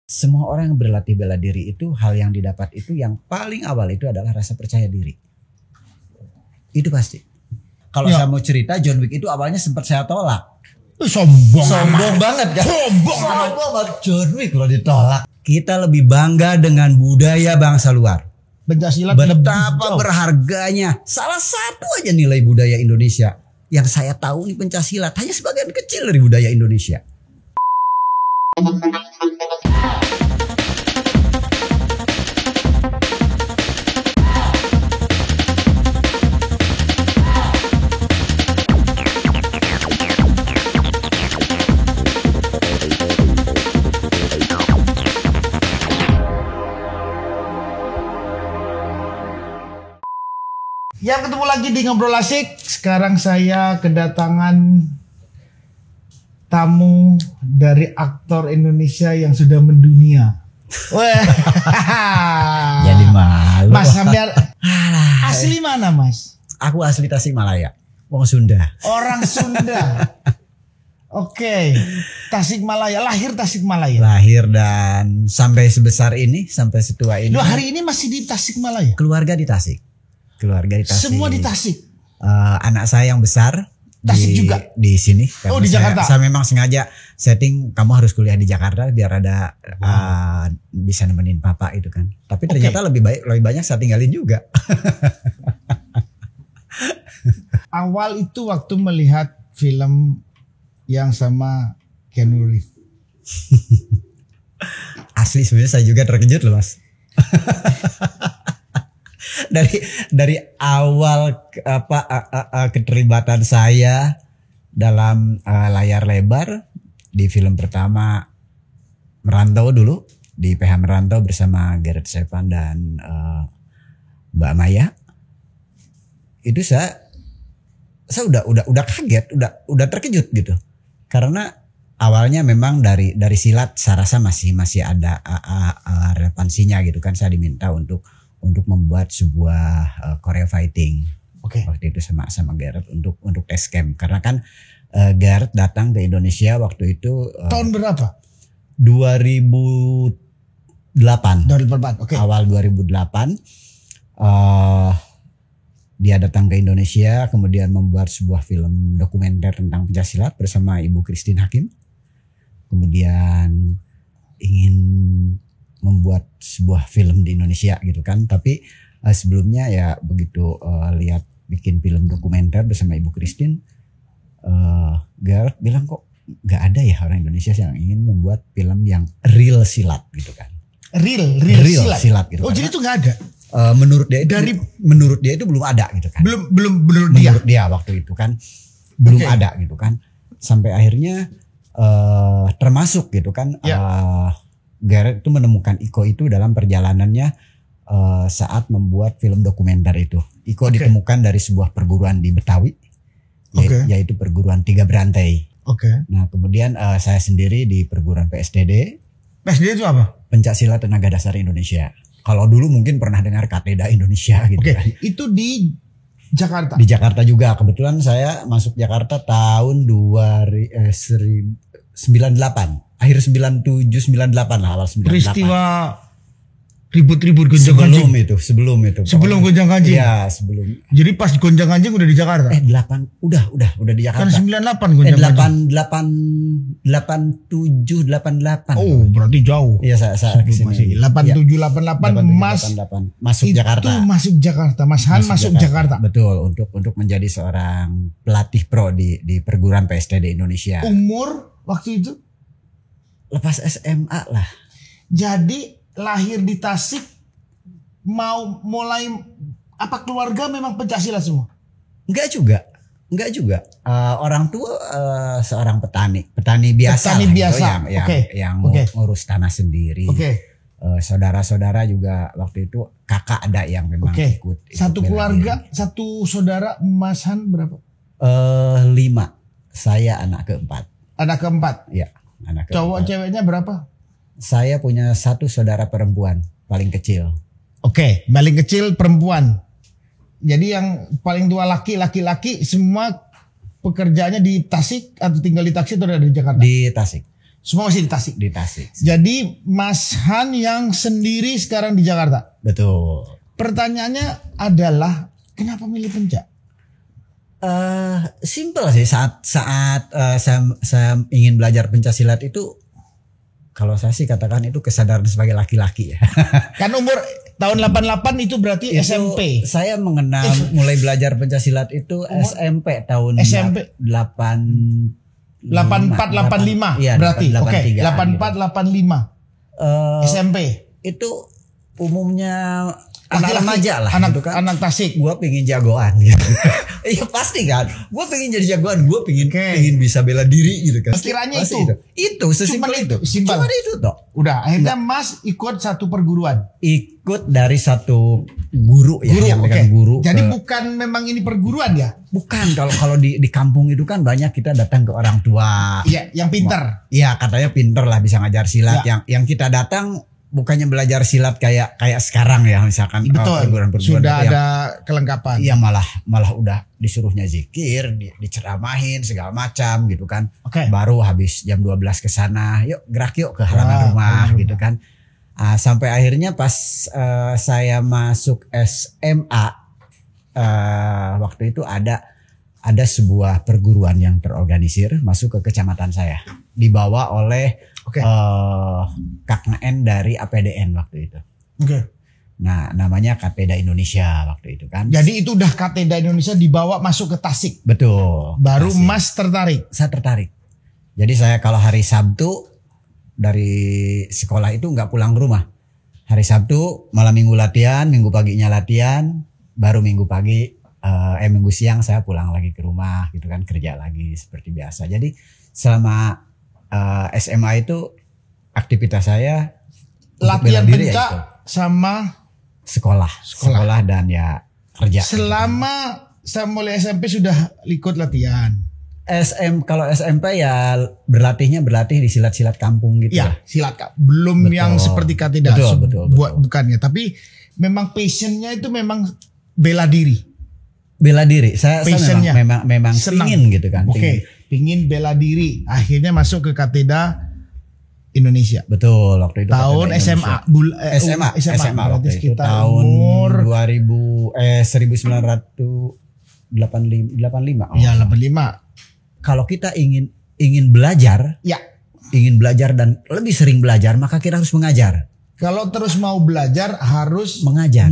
Semua orang yang berlatih bela diri itu hal yang didapat itu yang paling awal itu adalah rasa percaya diri. Itu pasti. Kalau saya mau cerita, John Wick itu awalnya sempat saya tolak. Sombong banget kan? Sombong banget John Wick kalau ditolak. Kita lebih bangga dengan budaya bangsa luar. Pencaksilat betapa berharganya. Salah satu aja nilai budaya Indonesia yang saya tahu nih pencaksilat hanya sebagian kecil dari budaya Indonesia. Ya, ketemu lagi di Ngobrol Asik. Sekarang saya kedatangan tamu dari aktor Indonesia yang sudah mendunia. Wah. Jadi malu. Mas sampean asli mana, Mas? Aku asli Tasikmalaya, wong Sunda. Orang Sunda. Oke. Tasikmalaya, lahir Tasikmalaya. Lahir dan sampai sebesar ini, sampai setua ini. Lu hari ini masih di Tasikmalaya? Keluarga di Tasik. Keluarga di Tasik. Semua di Tasik. Anak saya yang besar Tasik juga di sini. Oh, di Jakarta. Saya memang sengaja setting kamu harus kuliah di Jakarta biar ada bisa nemenin papa itu kan. Tapi ternyata lebih banyak saya tinggalin juga. Awal itu waktu melihat film yang sama Keanu Reeves. Asli sebenarnya saya juga terkejut loh, Mas. dari awal keterlibatan saya dalam layar lebar di film pertama Merantau dulu di PH Merantau bersama Gareth Sevan dan Mbak Maya, itu saya udah kaget, udah terkejut gitu, karena awalnya memang dari silat saya rasa masih ada relevansinya gitu kan. Saya diminta untuk membuat sebuah Korea fighting. Waktu itu sama Gareth untuk test camp, karena kan Gareth datang ke Indonesia waktu itu tahun berapa? 2008. Awal 2008 dia datang ke Indonesia, kemudian membuat sebuah film dokumenter tentang pencaksilat bersama Ibu Christine Hakim. Kemudian ingin membuat sebuah film di Indonesia gitu kan, tapi sebelumnya ya begitu lihat bikin film dokumenter bersama Ibu Christine, Gareth bilang kok nggak ada ya orang Indonesia yang ingin membuat film yang real silat gitu kan. Real silat gitu. Oh, jadi itu nggak ada. Menurut dia itu belum ada gitu kan. Menurut dia waktu itu kan belum ada gitu kan. Sampai akhirnya termasuk gitu kan. Gareth itu menemukan Iko itu dalam perjalanannya saat membuat film dokumenter itu. Iko ditemukan dari sebuah perguruan di Betawi, yaitu perguruan Tiga Berantai. Nah kemudian saya sendiri di perguruan PSDD. PSDD itu apa? Pencaksilat Tenaga Dasar Indonesia. Kalau dulu mungkin pernah dengar Kateda Indonesia gitu kan. Itu di Jakarta? Di Jakarta juga. Kebetulan saya masuk Jakarta tahun 98. Akhir 97, 98 lah, awal 98. Peristiwa ribut-ribut gonjang ganjing. Sebelum itu. Sebelum gonjang ganjing. Iya, sebelum. Jadi pas gonjang ganjing udah di Jakarta. 8 udah di Jakarta. Kan 98 gonjang ganjing. 87, 88. Oh, berarti jauh. Iya, saya kesini. 87, 88 Mas masuk Jakarta. Itu masuk Jakarta. Mas Han masuk Jakarta. Betul, untuk menjadi seorang pelatih pro di perguruan PSDD Indonesia. Umur waktu itu? Lepas SMA lah. Jadi lahir di Tasik, mau mulai apa keluarga memang pencaksilat semua? Enggak juga. Orang tua seorang petani biasa. Yang ngurus tanah sendiri. Saudara-saudara juga waktu itu kakak ada yang memang ikut. Satu keluarga, satu saudara. Mas Han berapa? 5. Saya anak keempat. Iya. Cowok ceweknya berapa? Saya punya satu saudara perempuan paling kecil. Paling kecil perempuan. Jadi yang paling tua laki-laki semua pekerjaannya di Tasik atau tinggal di Tasik atau ada di Jakarta? Di Tasik. Semua masih di Tasik. Di Tasik. Jadi Mas Han yang sendiri sekarang di Jakarta. Betul. Pertanyaannya adalah kenapa milih Pencak? Simple sih, saat saya ingin belajar pencaksilat itu, kalau saya sih katakan itu kesadaran sebagai laki-laki ya. Kan umur tahun 88 itu berarti Itu SMP. Saya mengenal mulai belajar pencaksilat itu SMP tahun SMP. 84 85 iya, berarti. 83, Oke, 84 85. SMP. Itu umumnya anak Laki-laki, remaja lah anak gitu kan. anak Tasik. Gue pengen jagoan gitu. Iya pasti kan. Gue pengen jadi jagoan. Gue pengen bisa bela diri gitu kan. Pikirannya Pasti itu. Itu sesimpel itu. Simpel. Cuma itu toh. Udah, akhirnya Mas ikut satu perguruan. Ikut dari satu guru ya. Yang oke. dengan guru. Jadi bukan memang ini perguruan ya? Bukan. Kalau di kampung itu kan banyak kita datang ke orang tua. Iya, yang pinter. Iya katanya pinter lah bisa ngajar silat. Ya. Yang kita datang bukannya belajar silat kayak sekarang ya misalkan. Betul. Perguruan Sudah ada kelengkapan. Iya malah udah disuruhnya zikir, diceramahin segala macam gitu kan. Oke. Baru habis jam 12 ke sana, yuk gerak yuk ke halaman rumah gitu kan. Sampai akhirnya pas saya masuk SMA waktu itu ada sebuah perguruan yang terorganisir masuk ke kecamatan saya, dibawa oleh Kak Naen dari APDN waktu itu. Oke. Nah, namanya Kateda Indonesia waktu itu kan. Jadi itu udah Kateda Indonesia dibawa masuk ke Tasik. Betul. Baru Tasik. Mas tertarik. Saya tertarik. Jadi saya kalau hari Sabtu dari sekolah itu nggak pulang ke rumah. Hari Sabtu malam minggu latihan, minggu paginya latihan, baru minggu siang saya pulang lagi ke rumah gitu kan, kerja lagi seperti biasa. Jadi selama SMA itu aktivitas saya Latihan bela diri pencak ya itu. sama Sekolah dan ya kerja. selama saya mulai SMP sudah ikut latihan. Kalau SMP ya berlatih di silat-silat kampung gitu. Ya, silat Kak. Belum Betul. yang seperti Kateda. Betul. Bukannya, tapi memang passionnya itu memang bela diri. Bela diri. Saya memang senang pingin gitu kan. Oke, pingin bela diri. Akhirnya masuk ke Kateda Indonesia. Betul, waktu itu Tahun SMA. SMA Berarti waktu itu sekitar tahun umur 1985. Ya, 85. Kalau kita ingin belajar, Ya. ingin belajar dan lebih sering belajar, maka kita harus mengajar. Kalau terus mau belajar harus Mengajar.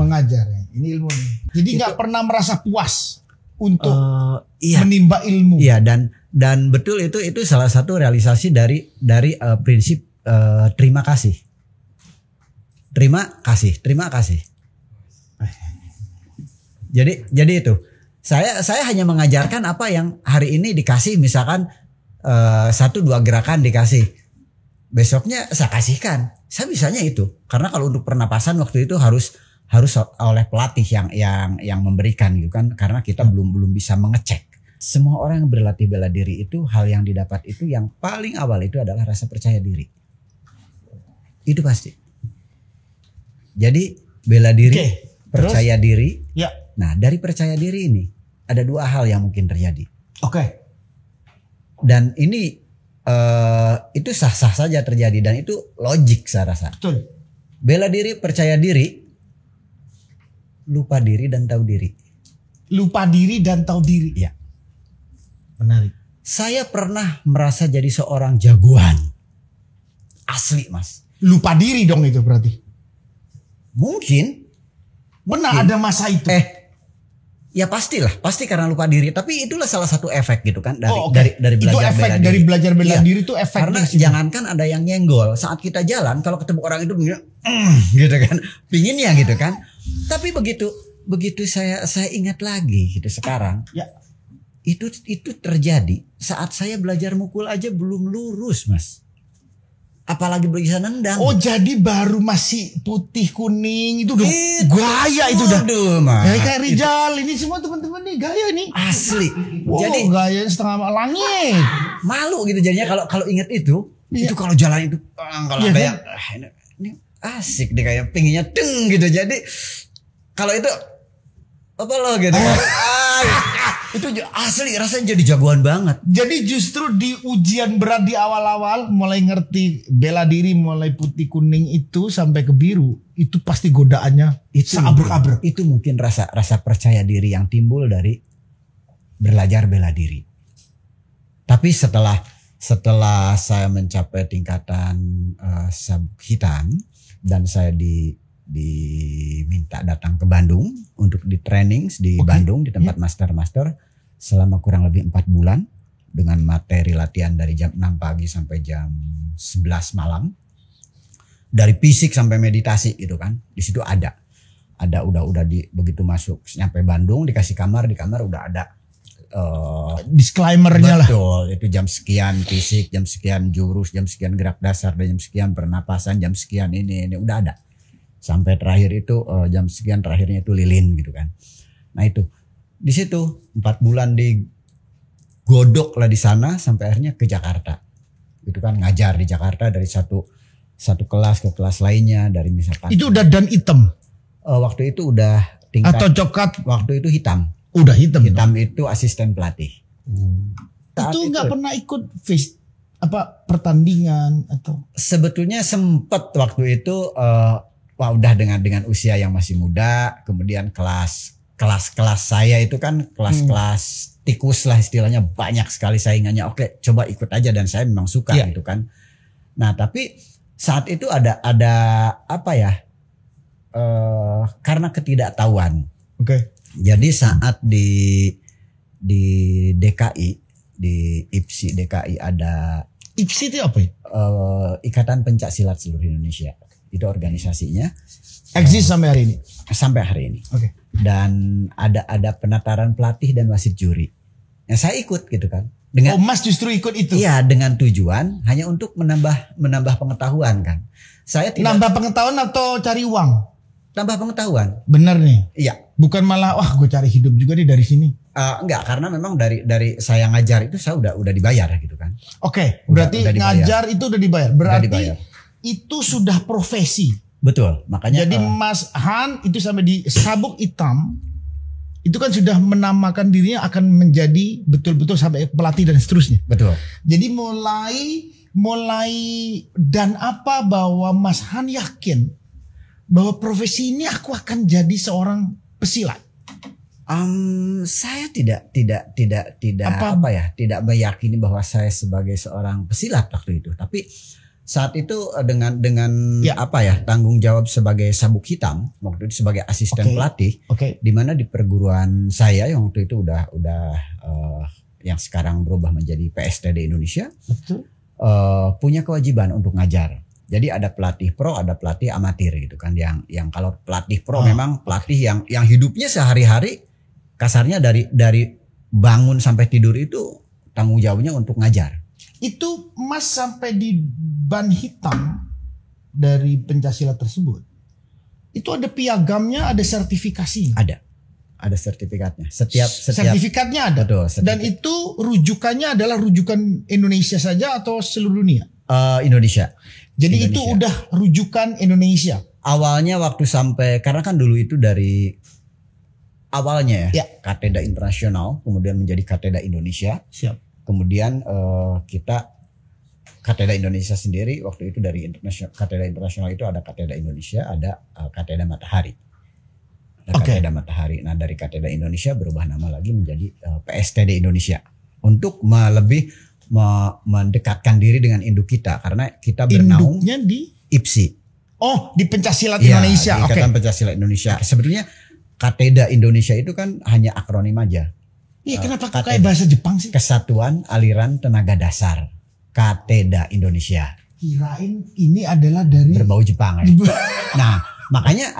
Ini ilmu. Jadi nggak pernah merasa puas untuk Iya. menimba ilmu. Iya, dan betul itu salah satu realisasi dari prinsip terima kasih. Terima kasih. Jadi itu. Saya hanya mengajarkan apa yang hari ini dikasih, misalkan 1-2 gerakan dikasih. Besoknya saya kasihkan. Saya bisanya itu. Karena kalau untuk pernapasan waktu itu harus oleh pelatih yang memberikan gitu kan, karena kita belum bisa mengecek. Semua orang yang berlatih bela diri itu hal yang didapat itu yang paling awal itu adalah rasa percaya diri. Itu pasti. Jadi bela diri, percaya diri. Ya. Nah, dari percaya diri ini ada 2 hal yang mungkin terjadi. Oke. Dan ini itu sah-sah saja terjadi dan itu logik saya rasa. Betul. Bela diri, percaya diri, lupa diri dan tahu diri. Lupa diri dan tahu diri. Iya. Menarik. Saya pernah merasa jadi seorang jagoan. Asli, Mas. Lupa diri dong itu berarti. Mungkin. Benar ada masa itu. Ya pastilah, pasti karena lupa diri. Tapi itulah salah satu efek gitu kan dari Itu belajar efek bela dari diri. belajar bela diri itu efek. Karena jangankan ada yang nyenggol, saat kita jalan kalau ketemu orang itu gitu kan, pinginnya gitu kan. Tapi begitu saya ingat lagi gitu sekarang. Ya. Itu terjadi saat saya belajar mukul aja belum lurus, Mas. Apalagi bisa nendang. Oh, jadi baru masih putih kuning itu udah gaya itu dah. Aduh, Mas. Ya, kayak Rizal ini semua teman-teman nih gaya nih. Asli. Wow, Jadi gaya setengah langit. malu gitu jadinya kalau inget itu kalau jalan itu kalau Iya ada kan? yang ini asik deh kayak pinginnya deng gitu. Jadi kalau itu apa lo gitu kan. Itu asli rasanya jadi jagoan banget. Jadi justru di ujian berat di awal-awal, mulai ngerti bela diri, mulai putih kuning itu sampai ke biru, itu pasti godaannya Itu seabrek-abrek. Itu mungkin rasa percaya diri yang timbul dari belajar bela diri. Tapi setelah saya mencapai tingkatan sabuk hitam dan saya diminta datang ke Bandung untuk di training di Bandung di tempat master selama kurang lebih 4 bulan dengan materi latihan dari jam 6 pagi sampai jam 11 malam, dari fisik sampai meditasi gitu kan. Di situ ada udah begitu masuk nyampe Bandung dikasih kamar, di kamar udah ada disclaimernya lah. betul, itu jam sekian fisik, jam sekian jurus, jam sekian gerak dasar, dan jam sekian pernapasan, jam sekian ini udah ada. Sampai terakhir itu jam sekian terakhirnya itu lilin gitu kan. Nah itu di situ 4 bulan digodok lah di sana sampai akhirnya ke Jakarta. Itu kan ngajar di Jakarta dari satu kelas ke kelas lainnya, dari misalkan. Itu udah dan hitam. Waktu itu udah tingkat. Atau coklat. Waktu itu hitam. Udah hitam. Hitam itu asisten pelatih. Itu nggak pernah ikut pertandingan atau? Sebetulnya sempat waktu itu. Udah dengan usia yang masih muda, kemudian kelas saya itu kan kelas tikus lah istilahnya, banyak sekali saingannya. Oke, coba ikut aja, dan saya memang suka gitu kan. Nah tapi saat itu ada apa ya? Karena ketidaktahuan. Oke. Jadi saat di DKI, di IPSI DKI ada. IPSI itu apa ya? Ikatan Pencak Silat Seluruh Indonesia. Itu organisasinya eksis sampai hari ini. Sampai hari ini. Oke. Dan ada penataran pelatih dan wasit juri. Yang saya ikut gitu kan. Mas justru ikut itu. Iya, dengan tujuan hanya untuk menambah pengetahuan kan. Saya tidak nambah pengetahuan atau cari uang? Tambah pengetahuan. Bener nih. Iya. Bukan malah gue cari hidup juga nih dari sini. Enggak, karena memang dari saya ngajar itu saya udah dibayar gitu kan. Oke, berarti udah ngajar itu udah dibayar. Berarti udah dibayar. Itu sudah profesi. Betul, makanya. Jadi Mas Han itu sampai di sabuk hitam itu kan sudah menamakan dirinya akan menjadi betul-betul sampai pelatih dan seterusnya. Betul. Jadi mulai dan apa bahwa Mas Han yakin bahwa profesi ini aku akan jadi seorang pesilat. Saya tidak meyakini bahwa saya sebagai seorang pesilat waktu itu, tapi saat itu dengan tanggung jawab sebagai sabuk hitam, waktu itu sebagai asisten pelatih, di mana di perguruan saya yang waktu itu udah yang sekarang berubah menjadi PSTD Indonesia, punya kewajiban untuk ngajar. Jadi ada pelatih pro, ada pelatih amatir gitu kan. Yang kalau pelatih pro memang pelatih yang hidupnya sehari-hari kasarnya dari bangun sampai tidur itu tanggung jawabnya untuk ngajar. Itu Mas sampai di ban hitam dari pencaksilat tersebut. Itu ada piagamnya, ada sertifikasi. Ada sertifikatnya. Setiap sertifikatnya ada. Betul, dan itu rujukannya adalah rujukan Indonesia saja atau seluruh dunia? Indonesia. Jadi Indonesia. Itu udah rujukan Indonesia. Awalnya waktu sampai, karena kan dulu itu dari awalnya Kateda Internasional, kemudian menjadi Kateda Indonesia. Siap. Kemudian kita Kateda Indonesia sendiri waktu itu dari Kateda Internasional itu ada Kateda Indonesia, ada Kateda Matahari. Kateda Matahari. Nah dari Kateda Indonesia berubah nama lagi menjadi PSTD Indonesia untuk lebih mendekatkan diri dengan induk kita, karena kita bernaung induknya di IPSI. Oh, di Pencaksilat Indonesia. Di Ikatan Pencaksilat Indonesia. Sebetulnya Kateda Indonesia itu kan hanya akronim aja. Iya, kenapa kok kayak bahasa Jepang sih? Kesatuan Aliran Tenaga Dasar. Kateda Indonesia. Kirain ini adalah dari berbau Jepang ya. Nah, makanya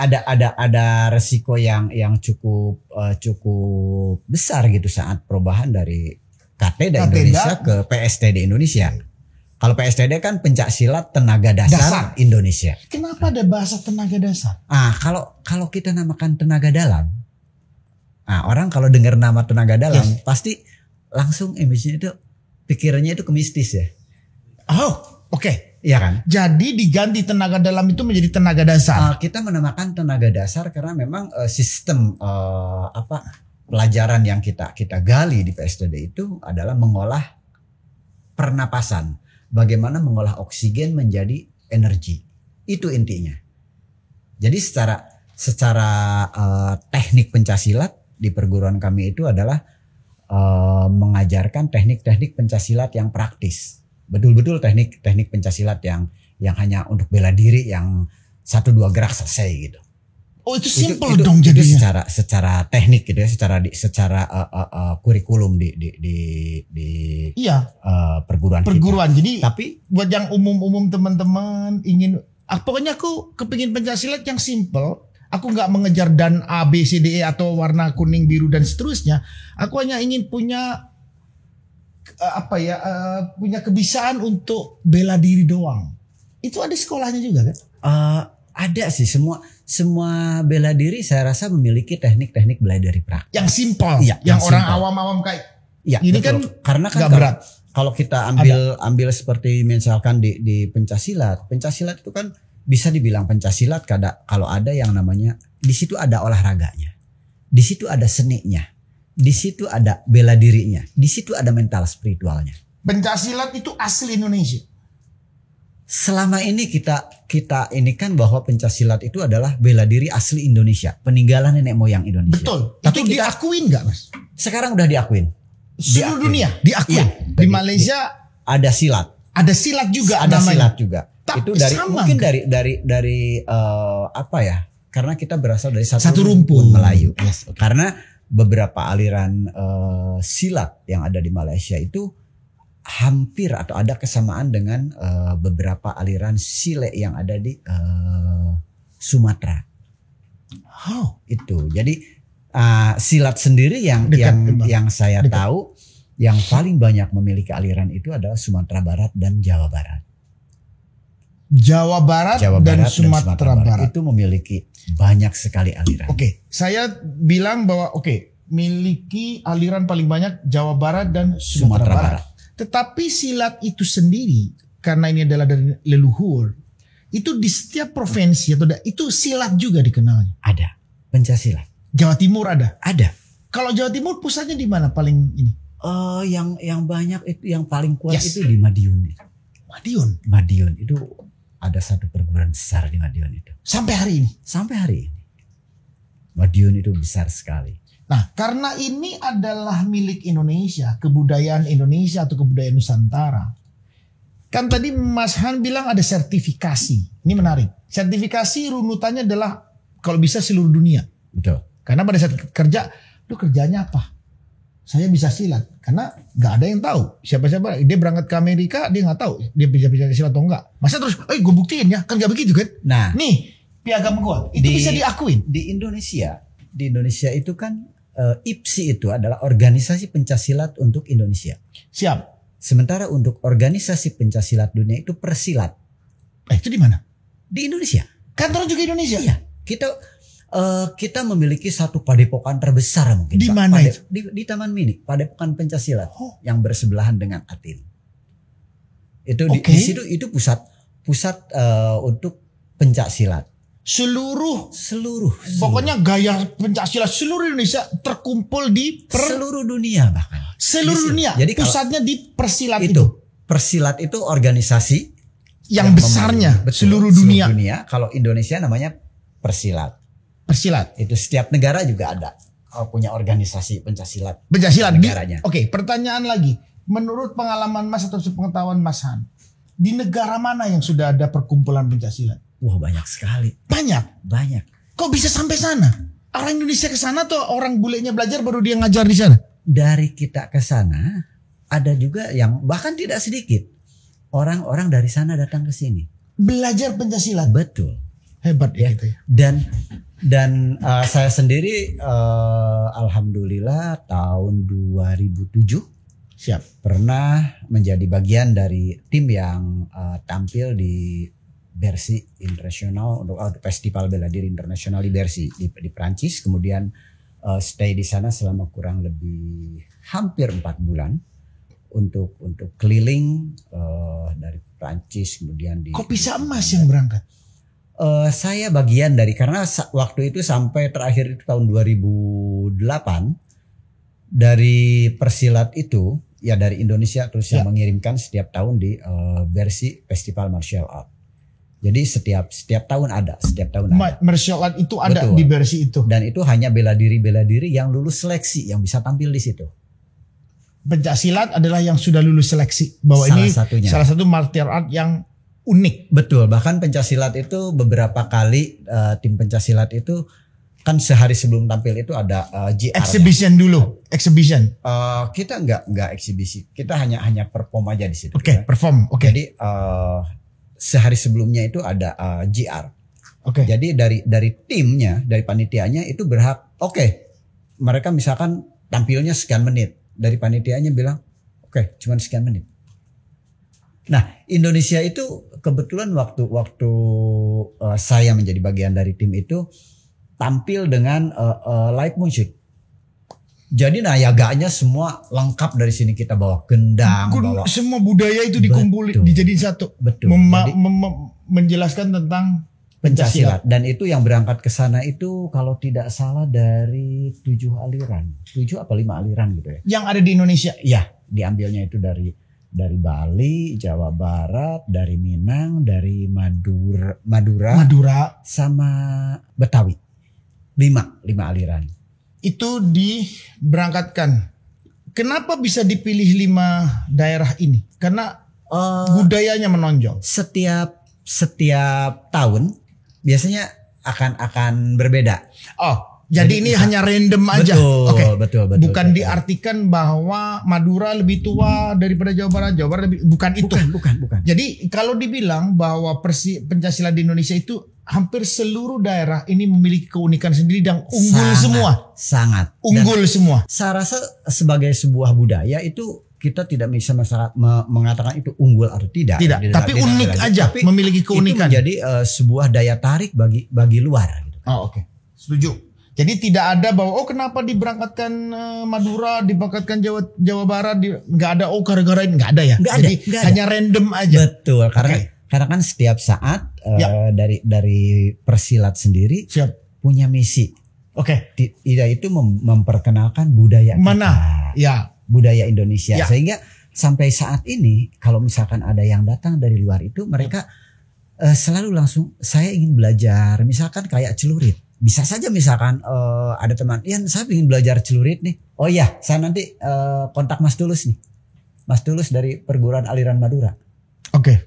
ada resiko yang cukup besar gitu saat perubahan dari Kateda Indonesia ke PSTD Indonesia. Kalau PSTD kan Pencaksilat Tenaga Dasar Indonesia. Kenapa ada bahasa tenaga dasar? Kalau kita namakan tenaga dalam, orang kalau dengar nama tenaga dalam pasti langsung image-nya itu, pikirannya itu ke mistis ya. Oh, oke. Iya kan? Jadi diganti tenaga dalam itu menjadi tenaga dasar. Kita menamakan tenaga dasar karena memang sistem pelajaran yang kita gali di PSDD itu adalah mengolah pernapasan, bagaimana mengolah oksigen menjadi energi. Itu intinya. Jadi secara teknik pencaksilat di perguruan kami itu adalah mengajarkan teknik-teknik pencaksilat yang praktis. Betul-betul teknik pencaksilat yang hanya untuk bela diri, yang 1-2 gerak selesai gitu. Oh, itu simple dong jadinya. Secara teknik gitu ya, secara kurikulum di iya, perguruan kita. Jadi tapi buat yang umum teman-teman ingin, pokoknya aku kepingin pencaksilat yang simple. Aku nggak mengejar dan A, B, C, D, E atau warna kuning, biru dan seterusnya. Aku hanya ingin punya punya kebiasaan untuk bela diri doang. Itu ada sekolahnya juga kan? Ada sih, semua bela diri saya rasa memiliki teknik-teknik bela diri praktis. Yang simpel, ya, yang orang simple. Awam-awam kayak ya, ini betul. Kan karena kan berat. Kalau kita ambil seperti misalkan di pencaksilat itu kan bisa dibilang pencaksilat kalau ada yang namanya, di situ ada olahraganya, di situ ada seninya, di situ ada bela dirinya, di situ ada mental spiritualnya. Pencaksilat itu asli Indonesia. Selama ini kita ini kan bahwa pencaksilat itu adalah bela diri asli Indonesia, peninggalan nenek moyang Indonesia. Betul. Tapi itu diakuin nggak, Mas? Sekarang udah diakuin. Seluruh dunia diakuin. Ya, di Malaysia ada silat. Ada silat juga. Ada silat juga. Tapi itu dari sama, mungkin dari apa ya? Karena kita berasal dari satu rumpun Melayu. Yes, okay. Karena beberapa aliran silat yang ada di Malaysia itu hampir atau ada kesamaan dengan beberapa aliran silat yang ada di Sumatera. Itu. Jadi silat sendiri yang saya tahu yang paling banyak memiliki aliran itu adalah Sumatera Barat dan Jawa Barat. Jawa Barat dan Sumatera Barat itu memiliki banyak sekali aliran. Oke, saya bilang bahwa miliki aliran paling banyak Jawa Barat dan Sumatera Barat. Tetapi silat itu sendiri, karena ini adalah dari leluhur, itu di setiap provinsi atau itu silat juga dikenalnya. Ada pencaksilat. Jawa Timur ada. Ada. Kalau Jawa Timur pusatnya di mana paling ini? Yang banyak itu, yang paling kuat itu di Madiun. Madiun itu ada satu perguruan besar di Madiun itu. Sampai hari ini. Madiun itu besar sekali. Nah, karena ini adalah milik Indonesia, kebudayaan Indonesia atau kebudayaan Nusantara. Kan tadi Mas Han bilang ada sertifikasi. Ini menarik. Sertifikasi runutannya adalah kalau bisa seluruh dunia. Betul. Karena pada saat kerja, lu kerjanya apa? Saya bisa silat. Karena gak ada yang tahu. Siapa-siapa dia berangkat ke Amerika, dia gak tahu dia bisa silat atau enggak. Masa terus, gue buktiin ya. Kan gak begitu kan? Nah, nih piagam gua. Itu bisa diakuin. Di Indonesia itu kan IPSI itu adalah organisasi pencaksilat untuk Indonesia. Siap. Sementara untuk organisasi pencaksilat dunia itu Persilat. Itu di mana? Di Indonesia. Kantor juga Indonesia. Iya. Kita memiliki satu padepokan terbesar mungkin. Di mana itu? Di Taman Mini, padepokan pencaksilat yang bersebelahan dengan Atin. Itu di situ itu pusat untuk pencaksilat. Seluruh. Pokoknya gaya pencaksilat seluruh Indonesia terkumpul di seluruh dunia bahkan. Seluruh dunia. Jadi pusatnya di Persilat itu. Persilat itu organisasi yang besarnya seluruh dunia. Kalau Indonesia namanya Persilat. Itu setiap negara juga ada punya organisasi pencaksilat. Negaranya. Oke, pertanyaan lagi. Menurut pengalaman Mas atau pengetahuan Mas Han, di negara mana yang sudah ada perkumpulan pencaksilat? Wah, banyak sekali. Banyak. Kok bisa sampai sana? Orang Indonesia ke sana atau orang bulenya belajar baru dia ngajar di sana? Dari kita ke sana ada juga yang bahkan tidak sedikit orang-orang dari sana datang ke sini belajar pencaksilat. Betul. Hebat ya kita ya. Dan saya sendiri alhamdulillah tahun 2007 pernah menjadi bagian dari tim yang tampil di Bercy International untuk Festival Bela Diri Internasional di Bercy di Prancis. Kemudian stay di sana selama kurang lebih hampir 4 bulan untuk keliling dari Prancis kemudian di. Kok bisa Mas yang berangkat? Saya bagian dari, karena waktu itu sampai terakhir itu tahun 2008 Dari persilat itu ya dari Indonesia terus yang mengirimkan setiap tahun di Bercy Festival Martial Art. Jadi setiap tahun ada. Martial art itu ada. Betul. Di Bercy itu. Dan itu hanya bela diri yang lulus seleksi yang bisa tampil di situ. Pencaksilat adalah yang sudah lulus seleksi bahwa salah satu martial art yang unik. Betul. Bahkan pencaksilat itu beberapa kali tim pencaksilat itu kan sehari sebelum tampil itu ada GR. Exhibition dulu. Exhibition. Kita nggak eksibisi. Kita hanya perform aja di situ. Oke, perform. Oke. Jadi sehari sebelumnya itu ada GR. Oke. Jadi dari timnya, dari panitianya itu berhak. Oke. Mereka misalkan tampilnya sekian menit. Dari panitianya bilang, oke, cuman sekian menit. Nah, Indonesia itu kebetulan waktu saya menjadi bagian dari tim itu tampil dengan live music. Jadi nayaganya semua lengkap dari sini, kita bawa gendang, bawa semua budaya itu dikumpulin, dijadiin satu. Betul. Menjelaskan tentang pencaksilat. Dan itu yang berangkat ke sana itu kalau tidak salah dari 7 aliran. 7 apa 5 aliran gitu ya. Yang ada di Indonesia? Iya, diambilnya itu dari Bali, Jawa Barat, dari Minang, dari Madura sama Betawi. 5 aliran. Itu diberangkatkan. Kenapa bisa dipilih 5 daerah ini? Karena budayanya menonjol. Setiap tahun biasanya akan berbeda. Oh, jadi ini hanya random aja. Betul. Bukan diartikan bahwa Madura lebih tua daripada Jawa Barat lebih, bukan itu. Bukan. Jadi kalau dibilang bahwa pencaksilat di Indonesia itu hampir seluruh daerah ini memiliki keunikan sendiri dan unggul semua. Sangat. Unggul semua. Saya rasa sebagai sebuah budaya itu kita tidak bisa mengatakan itu unggul atau tidak. Tapi unik aja, tapi memiliki keunikan. Itu menjadi sebuah daya tarik bagi luar. Gitu. Oh, oke. Setuju. Jadi tidak ada bahwa kenapa diberangkatkan Madura, diberangkatkan Jawa Barat, nggak ada gara-gara ini, nggak ada ya. Jadi hanya random aja. Betul. Karena kan setiap saat dari persilat sendiri punya misi. Oke. Itu memperkenalkan budaya mana? Kita. Ya. Budaya Indonesia, sehingga sampai saat ini kalau misalkan ada yang datang dari luar itu mereka selalu langsung saya ingin belajar, misalkan kayak celurit, bisa saja misalkan ada teman, Yan saya ingin belajar celurit nih, oh ya saya nanti kontak Mas Tulus nih, Mas Tulus dari perguruan aliran Madura. Oke.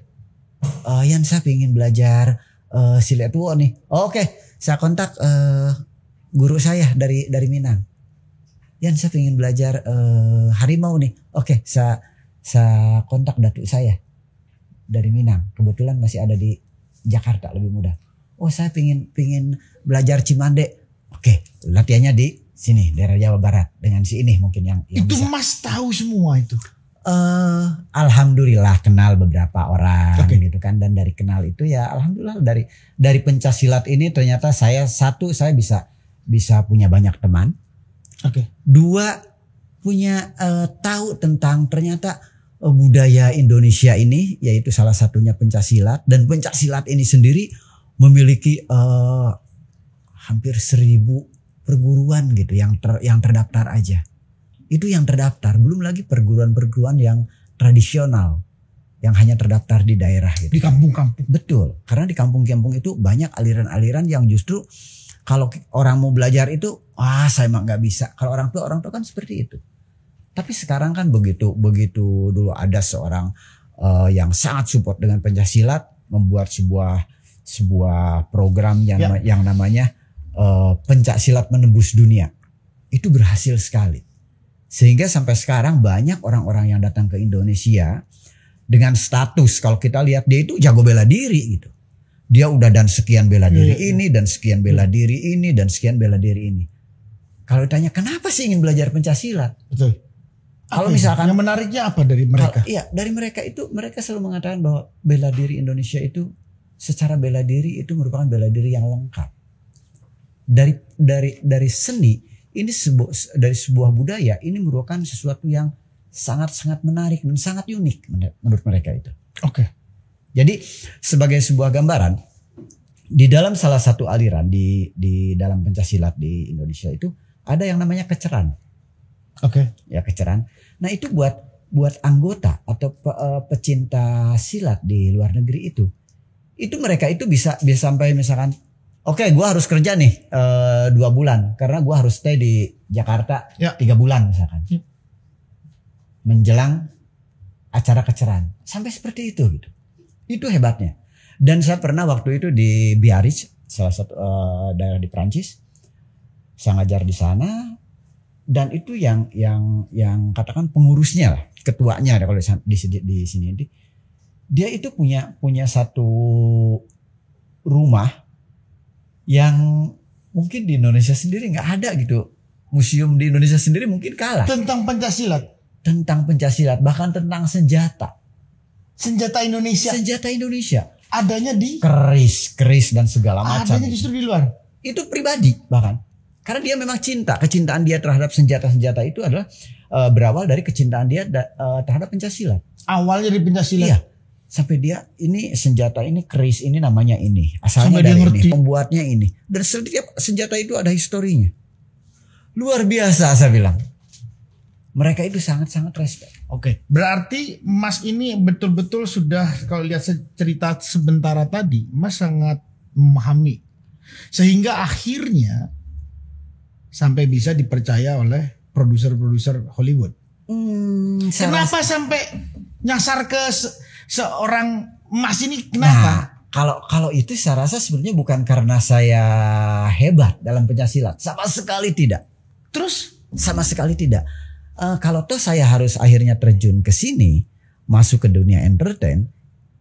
Yan saya ingin belajar silat tuo nih, oke. Saya kontak guru saya dari Minang. Yan saya ingin belajar harimau nih. Oke, saya kontak datuk saya dari Minang. Kebetulan masih ada di Jakarta, lebih mudah. Oh, saya ingin belajar Cimande. Oke, latihannya di sini daerah Jawa Barat dengan si ini mungkin yang itu bisa. Mas tahu semua itu. Alhamdulillah kenal beberapa orang gitu kan, dan dari kenal itu ya alhamdulillah dari pencaksilat ini ternyata saya bisa punya banyak teman. Oke. 2 punya tahu tentang ternyata budaya Indonesia ini, yaitu salah satunya pencaksilat, dan pencaksilat ini sendiri memiliki hampir 1000 perguruan gitu yang terdaftar aja. Itu yang terdaftar, belum lagi perguruan-perguruan yang tradisional yang hanya terdaftar di daerah gitu. Di kampung-kampung. Betul, karena di kampung-kampung itu banyak aliran-aliran yang justru kalau orang mau belajar itu, saya mah nggak bisa. Kalau orang tua kan seperti itu. Tapi sekarang kan begitu dulu ada seorang yang sangat support dengan pencaksilat, membuat sebuah program yang namanya pencaksilat menembus dunia. Itu berhasil sekali. Sehingga sampai sekarang banyak orang-orang yang datang ke Indonesia dengan status, kalau kita lihat dia itu jago bela diri gitu. Dia udah dan sekian bela diri ini, dan sekian bela diri ini, dan sekian bela diri ini. Kalau ditanya kenapa sih ingin belajar pencaksilat? Betul. Kalau misalkan yang menariknya apa dari mereka? Dari mereka itu mereka selalu mengatakan bahwa bela diri Indonesia itu secara bela diri itu merupakan bela diri yang lengkap. Dari seni ini dari sebuah budaya ini merupakan sesuatu yang sangat-sangat menarik dan sangat unik menurut mereka itu. Oke. Jadi sebagai sebuah gambaran, di dalam salah satu aliran di dalam pencaksilat di Indonesia itu ada yang namanya keceran. Oke. Ya keceran. Nah itu buat anggota atau pecinta silat di luar negeri itu mereka itu bisa sampai misalkan, oke, gue harus kerja nih 2 bulan karena gue harus stay di Jakarta 3 bulan misalkan. Menjelang acara keceran sampai seperti itu gitu. Itu hebatnya. Dan saya pernah waktu itu di Biarritz, salah satu daerah di Prancis, saya ngajar di sana, dan itu yang katakan pengurusnya lah, ketuanya kalau di sini dia itu punya satu rumah yang mungkin di Indonesia sendiri nggak ada gitu. Museum di Indonesia sendiri mungkin kalah. Tentang Pancasila, bahkan tentang senjata Indonesia. Adanya di keris dan segala macam. Adanya justru di luar. Itu pribadi bahkan. Karena dia memang kecintaan dia terhadap senjata itu adalah berawal dari kecintaan dia terhadap pencaksilat. Awalnya dari pencaksilat. Iya. Sampai dia ini senjata ini keris ini namanya ini. Asalnya Sampai dari dia ngerti. ini, pembuatnya ini. Dan setiap senjata itu ada historinya. Luar biasa saya bilang. Mereka itu sangat-sangat respect. Oke. Berarti Mas ini betul-betul sudah, kalau lihat cerita sebentar tadi, Mas sangat memahami. Sehingga akhirnya sampai bisa dipercaya oleh produser-produser Hollywood. Kenapa sampai nyasar ke seorang Mas ini? Kenapa? Nah, kalau itu saya rasa sebenarnya bukan karena saya hebat dalam pencaksilat. Sama sekali tidak. Terus? Sama sekali tidak. Kalau toh saya harus akhirnya terjun ke sini, masuk ke dunia entertain,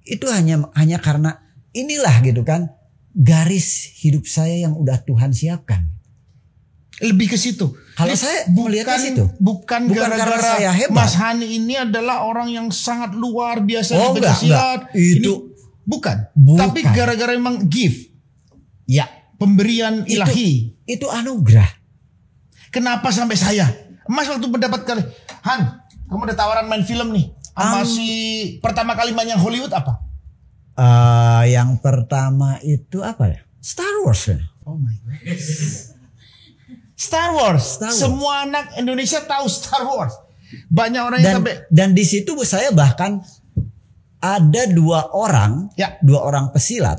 itu hanya karena inilah gitu kan, garis hidup saya yang udah Tuhan siapkan. Lebih ke situ. Kalau saya melihat ke situ. Bukan karena saya hebat. Mas Hani ini adalah orang yang sangat luar biasa di enggak. silat. Itu bukan. Bukan. Tapi gara-gara memang gift. Ya. Pemberian ilahi. Itu anugerah. Kenapa sampai saya? Mas waktu mendapatkan, Han, kamu ada tawaran main film nih. Sama si pertama kali main yang Hollywood apa? Yang pertama itu apa ya? Star Wars ya. Oh my God. Star Wars. Semua anak Indonesia tahu Star Wars. Banyak orang yang dan di situ saya bahkan ada 2 orang pesilat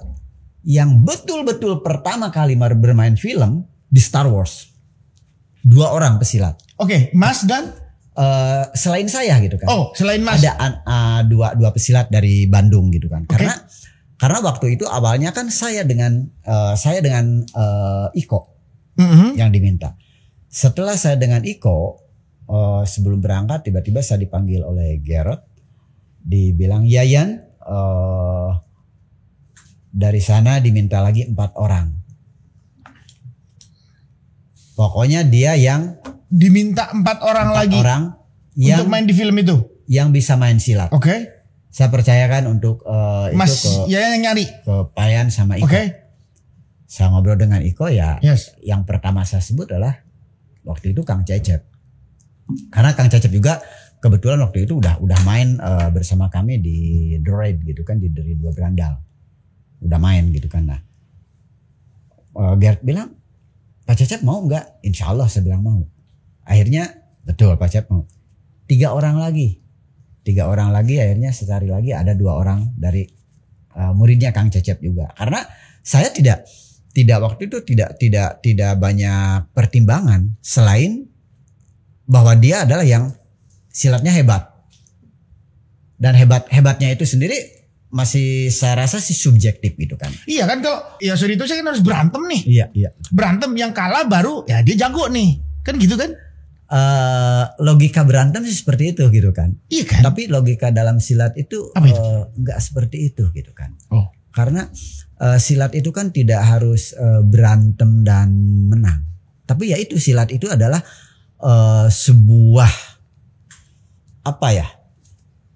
yang betul-betul pertama kali bermain film di Star Wars. 2 orang pesilat. Oke, Mas dan selain saya gitu kan. Oh, selain Mas. Ada dua pesilat dari Bandung gitu kan. Karena waktu itu awalnya kan saya dengan Iko. Yang diminta. Setelah saya dengan Iko, sebelum berangkat tiba-tiba saya dipanggil oleh Gerard, dibilang, Yayan, dari sana diminta lagi 4 orang. Pokoknya dia yang diminta 4 orang lagi. Yang untuk main di film itu. Yang bisa main silat. Oke. Saya percayakan untuk Mas itu yang nyari. Ke Payan sama Iko. Oke. Saya ngobrol dengan Iko ya. Yes. Yang pertama saya sebut adalah waktu itu Kang Cecep. Karena Kang Cecep juga kebetulan waktu itu udah main bersama kami di The Raid gitu kan, di Dari 2 Berandal. Udah main gitu kan. Nah, Gert bilang, Pak Cecep mau nggak? Insya Allah saya bilang mau. Akhirnya betul Pak Cecep mau. 3 orang lagi. Akhirnya secari lagi ada 2 orang dari muridnya Kang Cecep juga. Karena saya tidak waktu itu tidak banyak pertimbangan selain bahwa dia adalah yang silatnya hebat. Dan hebatnya itu sendiri masih saya rasa sih subjektif gitu kan. Iya kan, kalau ya sorry itu saya kan harus berantem nih. Iya. Berantem, yang kalah baru ya dia jago nih. Kan gitu kan? Logika berantem sih seperti itu gitu kan. Iya kan? Tapi logika dalam silat itu enggak seperti itu gitu kan. Oh. Karena silat itu kan tidak harus berantem dan menang. Tapi ya itu, silat itu adalah sebuah apa ya?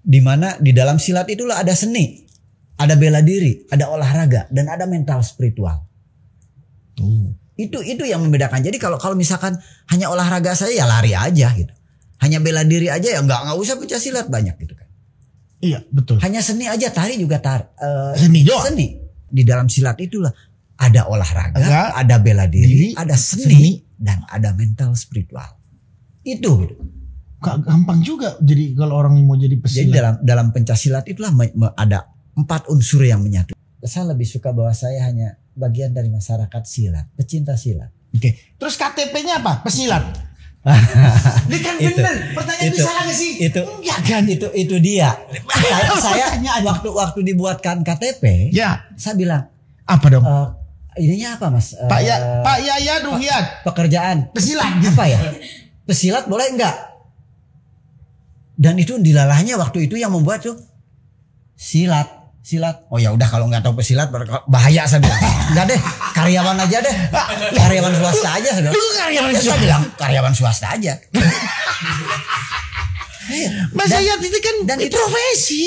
Dimana di dalam silat itulah ada seni, ada bela diri, ada olahraga, dan ada mental spiritual. Itu yang membedakan. Jadi kalau misalkan hanya olahraga saya ya lari aja gitu. Hanya bela diri aja ya nggak usah pencaksilat banyak gitu kan. Iya betul. Hanya seni aja, tari juga seni doang. Seni. Di dalam silat itulah ada olahraga, ada bela diri, ada seni, dan ada mental spiritual. Itu gitu. Gak gampang juga jadi kalau orang yang mau jadi Jadi pesilat. dalam pencaksilat itulah ada 4 unsur yang menyatu. Saya lebih suka bahwa saya hanya bagian dari masyarakat silat, pecinta silat. Oke. Terus KTP-nya apa? Pesilat. Ini kan Itu- bener. Pertanyaan itu- salah gak sih? itu Ya kan. itu dia. saya waktu dibuatkan KTP, Ya. saya bilang, Apa dong? ininya apa Mas? Pak Yaya Ruhyat. Pekerjaan Pesilat. apa ya? Pesilat boleh enggak? Dan itu dilalahnya waktu itu yang membuat tuh silat. Oh ya udah kalau nggak tahu pesilat bahaya saya bilang. Enggak deh, karyawan aja deh. Karyawan swasta aja saya bilang. Lu karyawan Ya, saya bilang karyawan swasta aja. Mas Yaya itu kan dan itu profesi.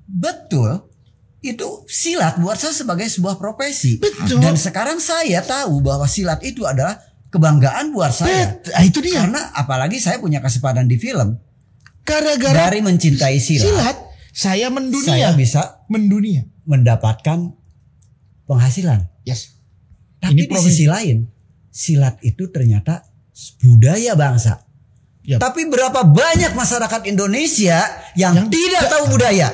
Betul. Itu silat buat saya sebagai sebuah profesi. Betul. Dan sekarang saya tahu bahwa silat itu adalah kebanggaan buat saya. Itu dia. Karena apalagi saya punya kesempatan di film. Gara-gara Dari mencintai silat, saya mendunia. saya bisa mendunia. mendapatkan penghasilan. Yes. Tapi Ini di sisi lain, silat itu ternyata budaya bangsa. Yap. Tapi berapa banyak masyarakat Indonesia yang tidak tahu budaya?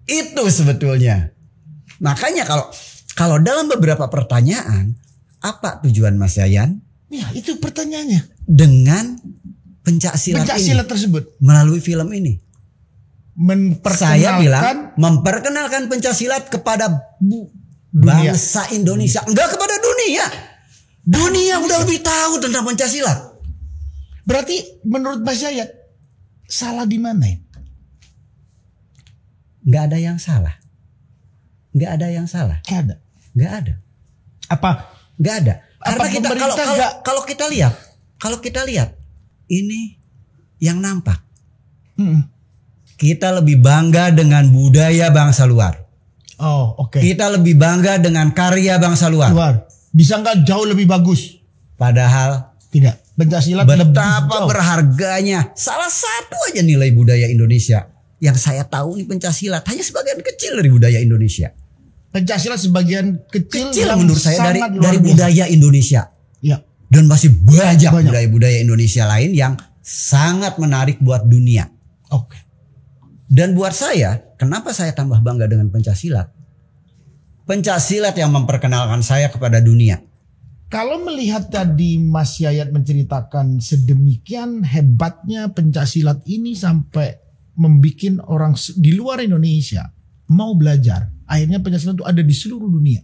Itu sebetulnya. Makanya kalau dalam beberapa pertanyaan, apa tujuan Mas Yayan Ya, itu pertanyaannya. dengan pencaksilat Pencaksilat ini tersebut melalui film ini? Saya bilang memperkenalkan memperkenalkan pencaksilat kepada dunia. bangsa Indonesia, enggak kepada dunia. Dunia udah lebih tahu tentang pencaksilat. Berarti menurut Mas Yaya salah di mana ya? Enggak ada yang salah. Enggak ada yang salah. Nggak ada. Enggak ada. Apa? Enggak ada. Karena Apa kita pemerintah nggak- kalau kita lihat ini yang nampak. Hmm. Kita lebih bangga dengan budaya bangsa luar. Oh, oke. Kita lebih bangga dengan karya bangsa luar. Luar. Bisa nggak jauh lebih bagus? Padahal Tidak. Pencaksilat lebih betapa jauh. berharganya. Salah satu aja nilai budaya Indonesia yang saya tahu nih pencaksilat hanya sebagian kecil dari budaya Indonesia. Pencaksilat sebagian kecil Kecil yang menurut saya sangat luar dari biasa. budaya Indonesia. Ya. Dan masih banyak Banyak. budaya-budaya Indonesia lain yang sangat menarik buat dunia. Oke. Dan buat saya, kenapa saya tambah bangga dengan pencaksilat? Pencaksilat yang memperkenalkan saya kepada dunia. Kalau melihat tadi Mas Yayat menceritakan sedemikian hebatnya pencaksilat ini sampai membuat orang di luar Indonesia mau belajar. Akhirnya pencaksilat itu ada di seluruh dunia.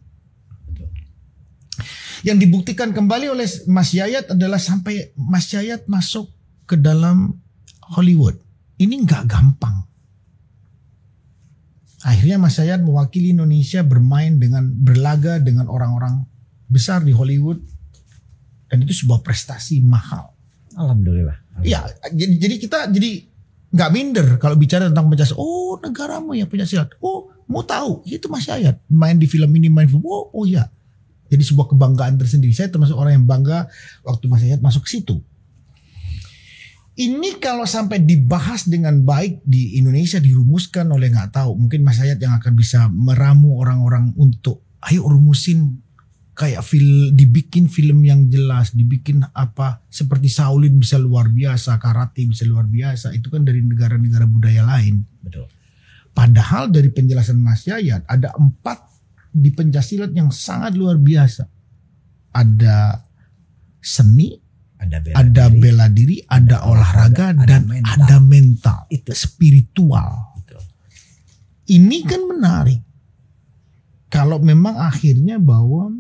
Yang dibuktikan kembali oleh Mas Yayat adalah sampai Mas Yayat masuk ke dalam Hollywood. Ini nggak gampang. Akhirnya Mas Yayat mewakili Indonesia berlaga dengan orang-orang besar di Hollywood. Dan itu sebuah prestasi mahal. Alhamdulillah. Ya, jadi kita nggak minder kalau bicara tentang pencaksilat. Oh, negaramu ya pencaksilat. Oh, mau tahu itu Mas Yayat main di film ini, main film. Oh ya. Jadi sebuah kebanggaan tersendiri. Saya termasuk orang yang bangga waktu Mas Yayat masuk ke situ. Ini kalau sampai dibahas dengan baik di Indonesia, dirumuskan oleh nggak tahu, mungkin Mas Yayat yang akan bisa meramu orang-orang untuk ayo rumusin kayak dibikin film yang jelas, dibikin apa seperti Shaolin bisa luar biasa, karate bisa luar biasa. Itu kan dari negara-negara budaya lain. Betul. Padahal dari penjelasan Mas Yayat ada 4 di pencaksilat yang sangat luar biasa. Ada seni, ada bela diri, ada olahraga, dan ada mental. Itu Spiritual. betul. Ini kan menarik. Kalau memang akhirnya bahwa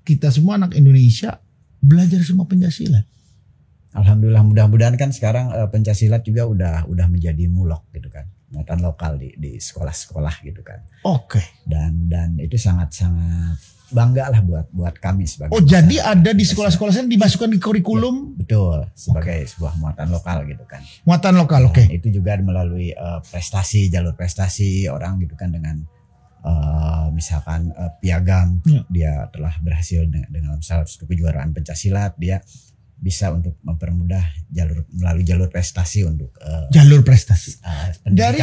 kita semua anak Indonesia belajar semua pencaksilat. Alhamdulillah, mudah-mudahan kan sekarang pencaksilat juga udah menjadi mulok gitu kan, muatan lokal di sekolah-sekolah gitu kan. Oke. Dan itu sangat bangga lah buat kami sebagai. Oh, jadi ada di sekolah-sekolah sana dimasukkan di kurikulum Betul, sebagai sebuah muatan lokal gitu kan. muatan lokal. Oke. Nah, itu juga melalui jalur prestasi orang gitu kan, dengan misalkan piagam, Ya. dia telah berhasil dengan salah satu kejuaraan pencaksilat, dia bisa untuk mempermudah melalui jalur prestasi untuk Jalur prestasi. pendidikan. Dari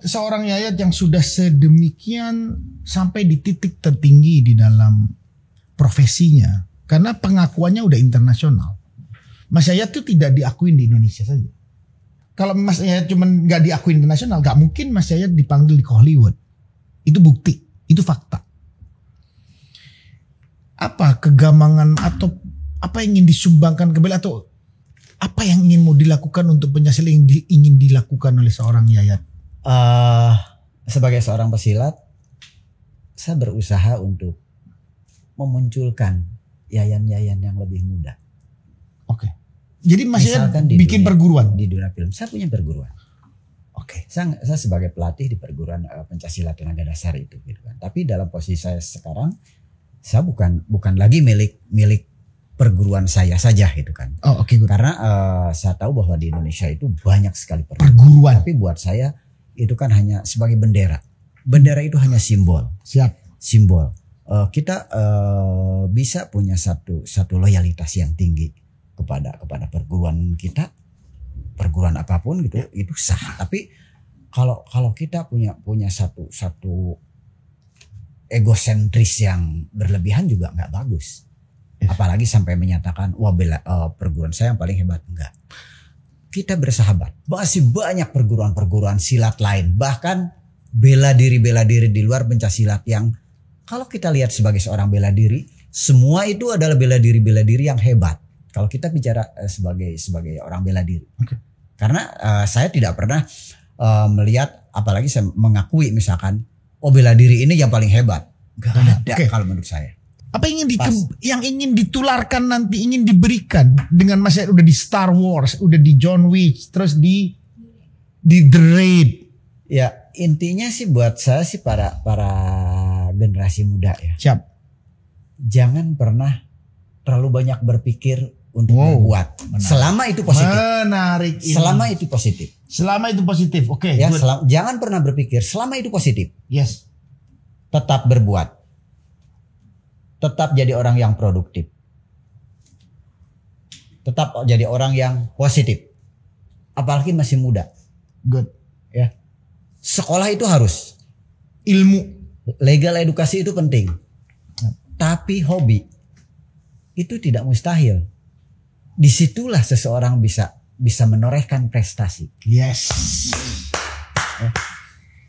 seorang Yayat yang sudah sedemikian sampai di titik tertinggi di dalam profesinya karena pengakuannya udah internasional. Mas Yayat tuh tidak diakuin di Indonesia saja. Kalau Mas Yayat cuman nggak diakuin internasional, nggak mungkin Mas Yayat dipanggil di Hollywood. Itu bukti, itu fakta. Apa kegamangan atau apa yang ingin disumbangkan ke Bela, atau apa yang ingin mau dilakukan untuk Pencaksilat yang ingin dilakukan oleh seorang Yayat? Sebagai seorang pesilat, saya berusaha untuk memunculkan yayan-yayan yang lebih muda. Oke. Jadi Mas Yayat dunia, bikin perguruan di dunia film. Saya punya perguruan. Oke. Saya sebagai pelatih di perguruan Pencaksilat Tenaga Dasar itu, gitu kan. Tapi dalam posisi saya sekarang, saya bukan lagi milik perguruan saya saja, gitu kan. Oh, oke. Karena saya tahu bahwa di Indonesia itu banyak sekali perguruan. Tapi buat saya itu kan hanya sebagai bendera. Bendera itu hanya simbol. Siap. Simbol. Kita bisa punya satu loyalitas yang tinggi kepada perguruan kita, perguruan apapun gitu, itu sah. Tapi kalau kita punya satu egosentris yang berlebihan juga nggak bagus. Apalagi sampai menyatakan wah perguruan saya yang paling hebat, enggak. Kita bersahabat. Masih banyak perguruan silat lain, bahkan bela diri di luar Pencaksilat yang kalau kita lihat sebagai seorang bela diri, semua itu adalah bela diri yang hebat. Kalau kita bicara sebagai orang bela diri. Okay. Karena saya tidak pernah melihat, apalagi saya mengakui misalkan, bela diri ini yang paling hebat. Gak ada kalau menurut saya. Apa yang ingin ditularkan nanti, ingin diberikan dengan Mas Yayat udah di Star Wars, udah di John Wick, terus di The Raid. Ya intinya sih buat saya sih para generasi muda ya. Siap. Jangan pernah terlalu banyak berpikir untuk membuat. Selama itu positif. Menarik ini. Selama itu positif. Selama itu positif. Oke. Ya, jangan pernah berpikir selama itu positif. Yes. Tetap berbuat. Tetap jadi orang yang produktif. Tetap jadi orang yang positif. Apalagi masih muda. Good. Ya. Sekolah itu harus. Ilmu. Legal edukasi itu penting. Tapi hobi itu tidak mustahil. Disitulah seseorang bisa menorehkan prestasi. Yes.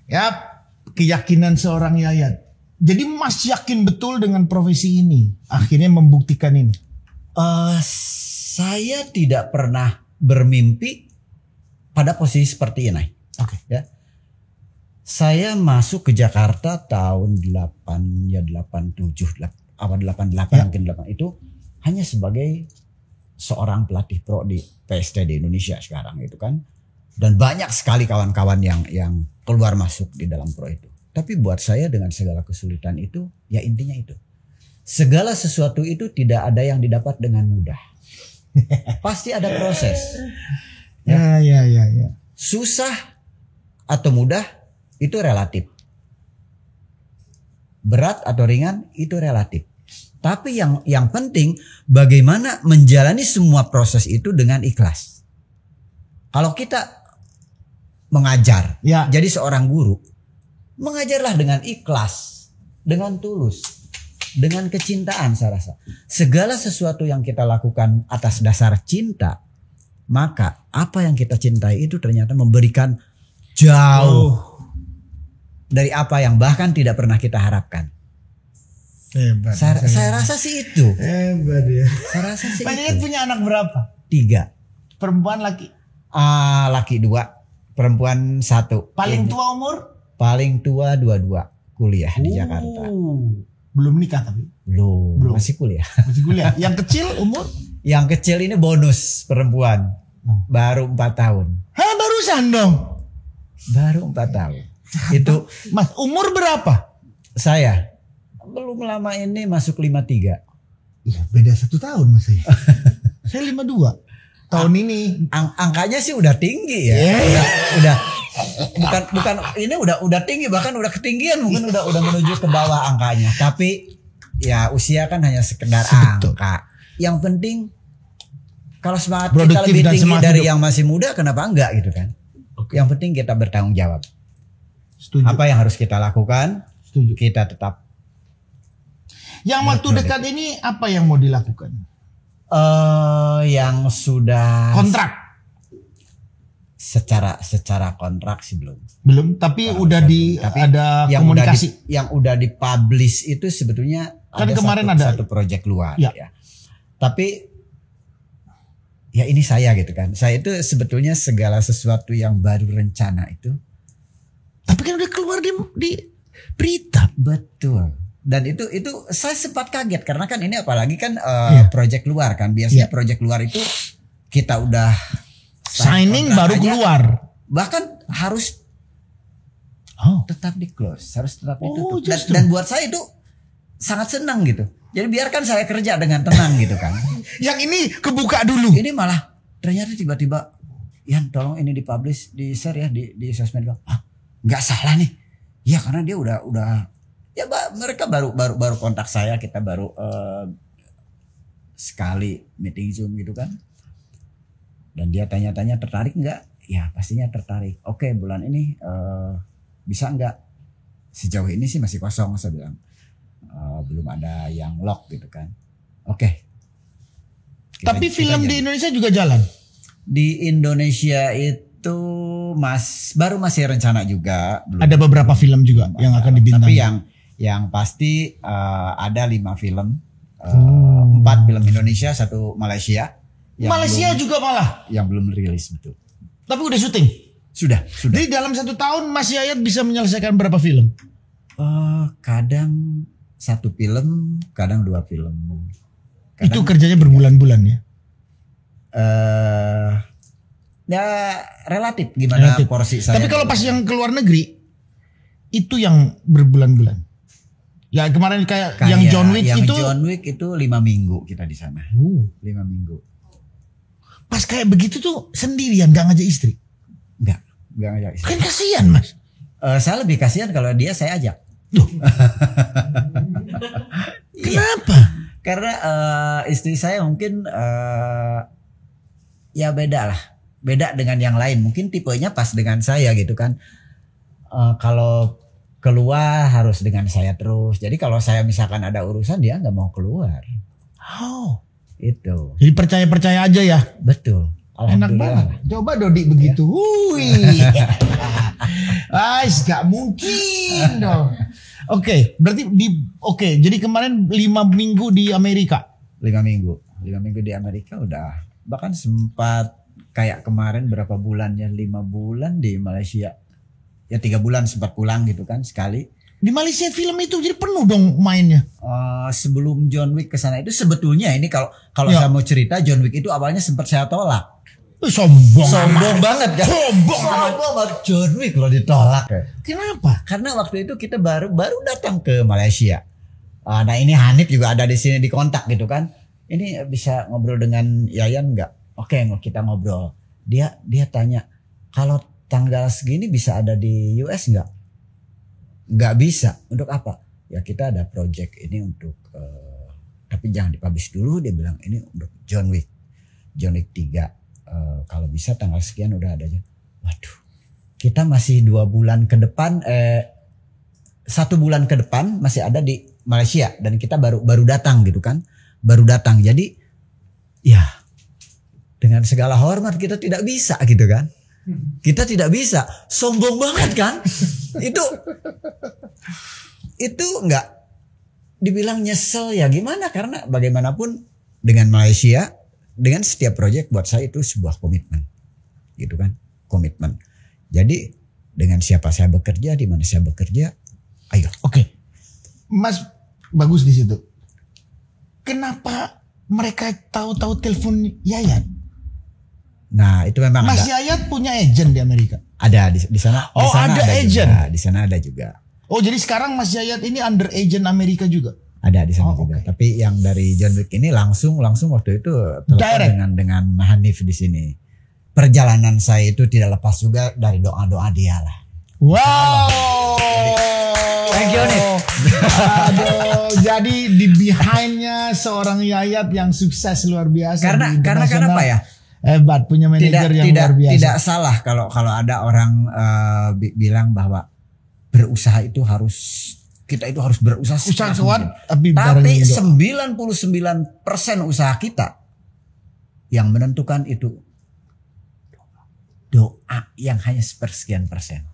Ya, keyakinan seorang Yayat. Jadi Mas yakin betul dengan profesi ini. Akhirnya membuktikan ini. Saya tidak pernah bermimpi pada posisi seperti ini. Oke. Ya. Saya masuk ke Jakarta tahun 87, awal 88 mungkin 8 itu hanya sebagai seorang pelatih pro di PST di Indonesia sekarang itu kan. Dan banyak sekali kawan-kawan yang keluar masuk di dalam pro itu. Tapi buat saya dengan segala kesulitan itu, ya intinya itu. Segala sesuatu itu tidak ada yang didapat dengan mudah. Pasti ada proses. Ya. Susah atau mudah itu relatif. Berat atau ringan itu relatif. Tapi yang penting bagaimana menjalani semua proses itu dengan ikhlas. Kalau kita mengajar, jadi seorang guru, mengajarlah dengan ikhlas, dengan tulus, dengan kecintaan saya rasa. Segala sesuatu yang kita lakukan atas dasar cinta, maka apa yang kita cintai itu ternyata memberikan jauh dari apa yang bahkan tidak pernah kita harapkan. Hebat. Saya rasa sih itu. Hebat ya. Saya rasa sih Pak punya anak berapa? 3. Perempuan laki? Laki 2, perempuan 1. Paling tua umur? Paling tua 22, kuliah di Jakarta. Belum nikah tapi? Belum. Masih kuliah. Masih kuliah. Yang kecil umur? Yang kecil ini bonus perempuan. Baru 4 tahun. Barusan dong. Baru 4 tahun. Itu Mas, umur berapa? Saya belum lama ini masuk 53. Iya, beda 1 tahun Mas saya. Saya 52. Tahun ini angkanya sih udah tinggi ya. Udah bukan ini udah tinggi, bahkan udah ketinggian, mungkin udah menuju ke bawah angkanya. Tapi ya usia kan hanya sekedar angka. Yang penting kalau semangat kita lebih tinggi dari yang masih muda, kenapa enggak gitu kan? Yang penting kita bertanggung jawab. Setuju. Apa yang harus kita lakukan? Setuju. Kita tetap Yang waktu dekat ini apa yang mau dilakukan? Yang sudah Kontrak? Secara kontrak sih belum. Belum, tapi udah ada yang komunikasi. Yang udah dipublish itu sebetulnya Kan ada kemarin satu proyek luar ya. Tapi ya ini saya gitu kan. Saya itu sebetulnya segala sesuatu yang baru rencana itu. Tapi kan udah keluar di berita. Betul. Dan itu saya sempat kaget karena kan ini apalagi kan proyek luar kan. Biasanya proyek luar itu kita udah signing baru keluar. Bahkan harus tetap di close, harus tetap ditutup. Dan buat saya itu sangat senang gitu. Jadi biarkan saya kerja dengan tenang gitu kan. Yang ini kebuka dulu. Ini malah ternyata tiba-tiba, Yan tolong ini dipublish, di share ya di sosmed. Nggak salah nih. Ya karena dia udah ya mereka baru kontak saya, kita baru sekali meeting Zoom gitu kan. Dan dia tanya-tanya tertarik nggak? Ya pastinya tertarik. Oke, bulan ini bisa nggak? Sejauh ini sih masih kosong, saya bilang. Belum ada yang lock gitu kan. Oke. Tapi film di Indonesia juga jalan? Di Indonesia itu masih rencana juga. Ada beberapa film juga yang akan dibintangi. Tapi yang pasti ada 5 film. 4 film Indonesia, 1 Malaysia. Malaysia juga malah? Yang belum rilis, betul. Tapi udah syuting? Sudah. Jadi dalam 1 tahun Mas Yayat bisa menyelesaikan berapa film? Kadang 1 film, kadang 2 film. Itu kerjanya berbulan-bulan ya? Ya relatif gimana porsi saya. Tapi kalau pas yang ke luar negeri, itu yang berbulan-bulan. Ya kemarin kayak yang John Wick yang itu. John Wick itu 5 minggu kita di sana. 5 minggu. Pas kayak begitu tuh sendirian, gak ngajak istri? Enggak ngajak istri. Kan kasihan Mas. Saya lebih kasihan kalau dia saya ajak. Duh. Kenapa? Karena istri saya mungkin ya beda lah. Beda dengan yang lain. Mungkin tipenya pas dengan saya gitu kan. Kalau keluar harus dengan saya terus. Jadi kalau saya misalkan ada urusan dia nggak mau keluar. Itu. Jadi percaya aja ya. Betul. Enak banget. Coba Dodi begitu. Wih. Gak mungkin dong. Oke, berarti jadi kemarin 5 minggu di Amerika. 5 minggu di Amerika udah. Bahkan sempat kayak kemarin berapa bulan ya, 5 bulan di Malaysia. Ya 3 bulan sempat pulang gitu kan sekali. Di Malaysia film itu jadi penuh dong mainnya. Sebelum John Wick kesana itu sebetulnya ini kalau saya mau cerita, John Wick itu awalnya sempat saya tolak. Sombong banget kan? Sombong banget John Wick loh ditolak. Kenapa? Karena waktu itu kita baru datang ke Malaysia. Nah ini Hanif juga ada di sini di kontak gitu kan. Ini bisa ngobrol dengan Yayan nggak? Oke, kita ngobrol. Dia tanya, kalau tanggal segini bisa ada di US nggak? Nggak bisa. Untuk apa? Ya kita ada project ini untuk tapi jangan dipublish dulu. Dia bilang ini untuk John Wick 3. Kalau bisa tanggal sekian udah ada aja. Waduh, kita masih 2 bulan ke depan, 1 bulan ke depan masih ada di Malaysia dan kita baru datang gitu kan, baru datang. Jadi ya dengan segala hormat kita tidak bisa gitu kan, kita tidak bisa, sombong banget kan, itu nggak dibilang nyesel ya gimana, karena bagaimanapun dengan Malaysia. Dengan setiap proyek buat saya itu sebuah komitmen, gitu kan, komitmen. Jadi dengan siapa saya bekerja, di mana saya bekerja, ayo. Oke, Mas bagus di situ. Kenapa mereka tahu-tahu telepon Yayat? Nah itu memang Mas Yayat punya agent di Amerika. Ada di sana. Oh ada agent. Di sana ada juga. Oh jadi sekarang Mas Yayat ini under agent Amerika juga. Ada di sana juga. Tapi yang dari John Wick ini langsung waktu itu telepon dengan Hanif di sini. Perjalanan saya itu tidak lepas juga dari doa-doa dia lah. Wow. Thank you Hanif. Aduh, jadi di behindnya seorang Yayat yang sukses luar biasa. Karena kenapa ya? Hebat, punya manajer yang luar biasa. Tidak salah kalau ada orang bilang bahwa berusaha itu harus kita itu harus berusaha Usaha sekeras kuat, mungkin. tapi Tapi 99% usaha kita yang menentukan itu doa yang hanya sepersekian persen.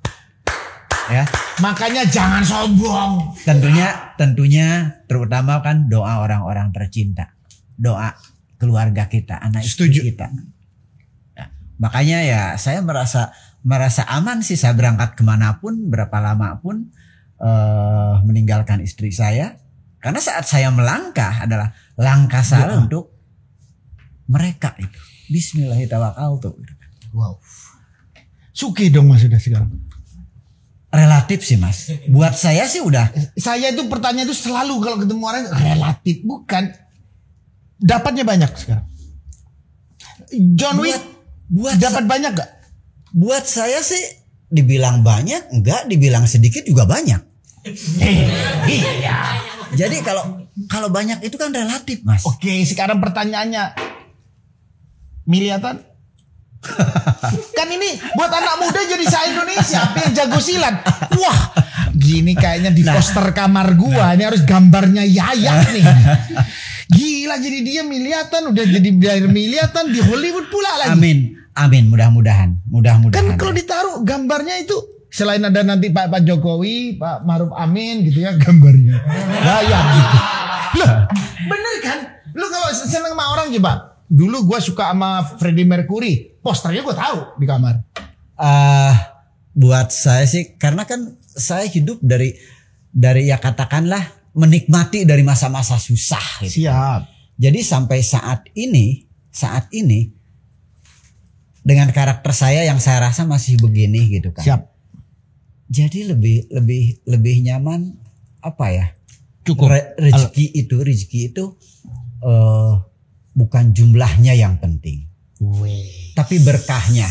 Ya, Makanya jangan sombong. tentunya terutama kan doa orang-orang tercinta, doa keluarga kita, anak istri Setuju. kita. Nah, makanya ya saya merasa aman sih, saya berangkat kemanapun, berapa lama pun meninggalkan istri saya, karena saat saya melangkah adalah langkah saya untuk mereka itu. Bismillahirrahmanirrahim. Wow. Suki dong Mas sudah sekarang. Relatif sih Mas. Buat saya sih udah. Saya itu pertanyaan itu selalu kalau ketemu orang relatif, bukan dapatnya banyak sekarang. John Wick dapat banyak gak? Buat saya sih dibilang banyak, enggak, dibilang sedikit juga banyak. Iya. Jadi kalau banyak itu kan relatif Mas. Oke, sekarang pertanyaannya, miliatan? Kan ini buat anak muda jadi se-Indonesia yang jago silat. Wah, gini kayaknya di poster kamar gua ini harus gambarnya Yayat nih. Gila, jadi dia miliatan, udah jadi biar miliatan di Hollywood pula lagi. Amin, mudah-mudahan. Kan kalau ditaruh gambarnya itu, selain ada nanti Pak Jokowi, Pak Maruf Amin gitu ya gambarnya. Yayat gitu. Loh, bener kan? Lu kalau seneng sama orang coba. Dulu gue suka sama Freddie Mercury, posternya gue tahu di kamar. Buat saya sih, karena kan saya hidup dari ya katakanlah menikmati dari masa-masa susah. Gitu. Siap. Jadi sampai saat ini dengan karakter saya yang saya rasa masih begini gitu kan. Siap. Jadi lebih nyaman apa ya? Cukup. Rezeki itu bukan jumlahnya yang penting, tapi berkahnya.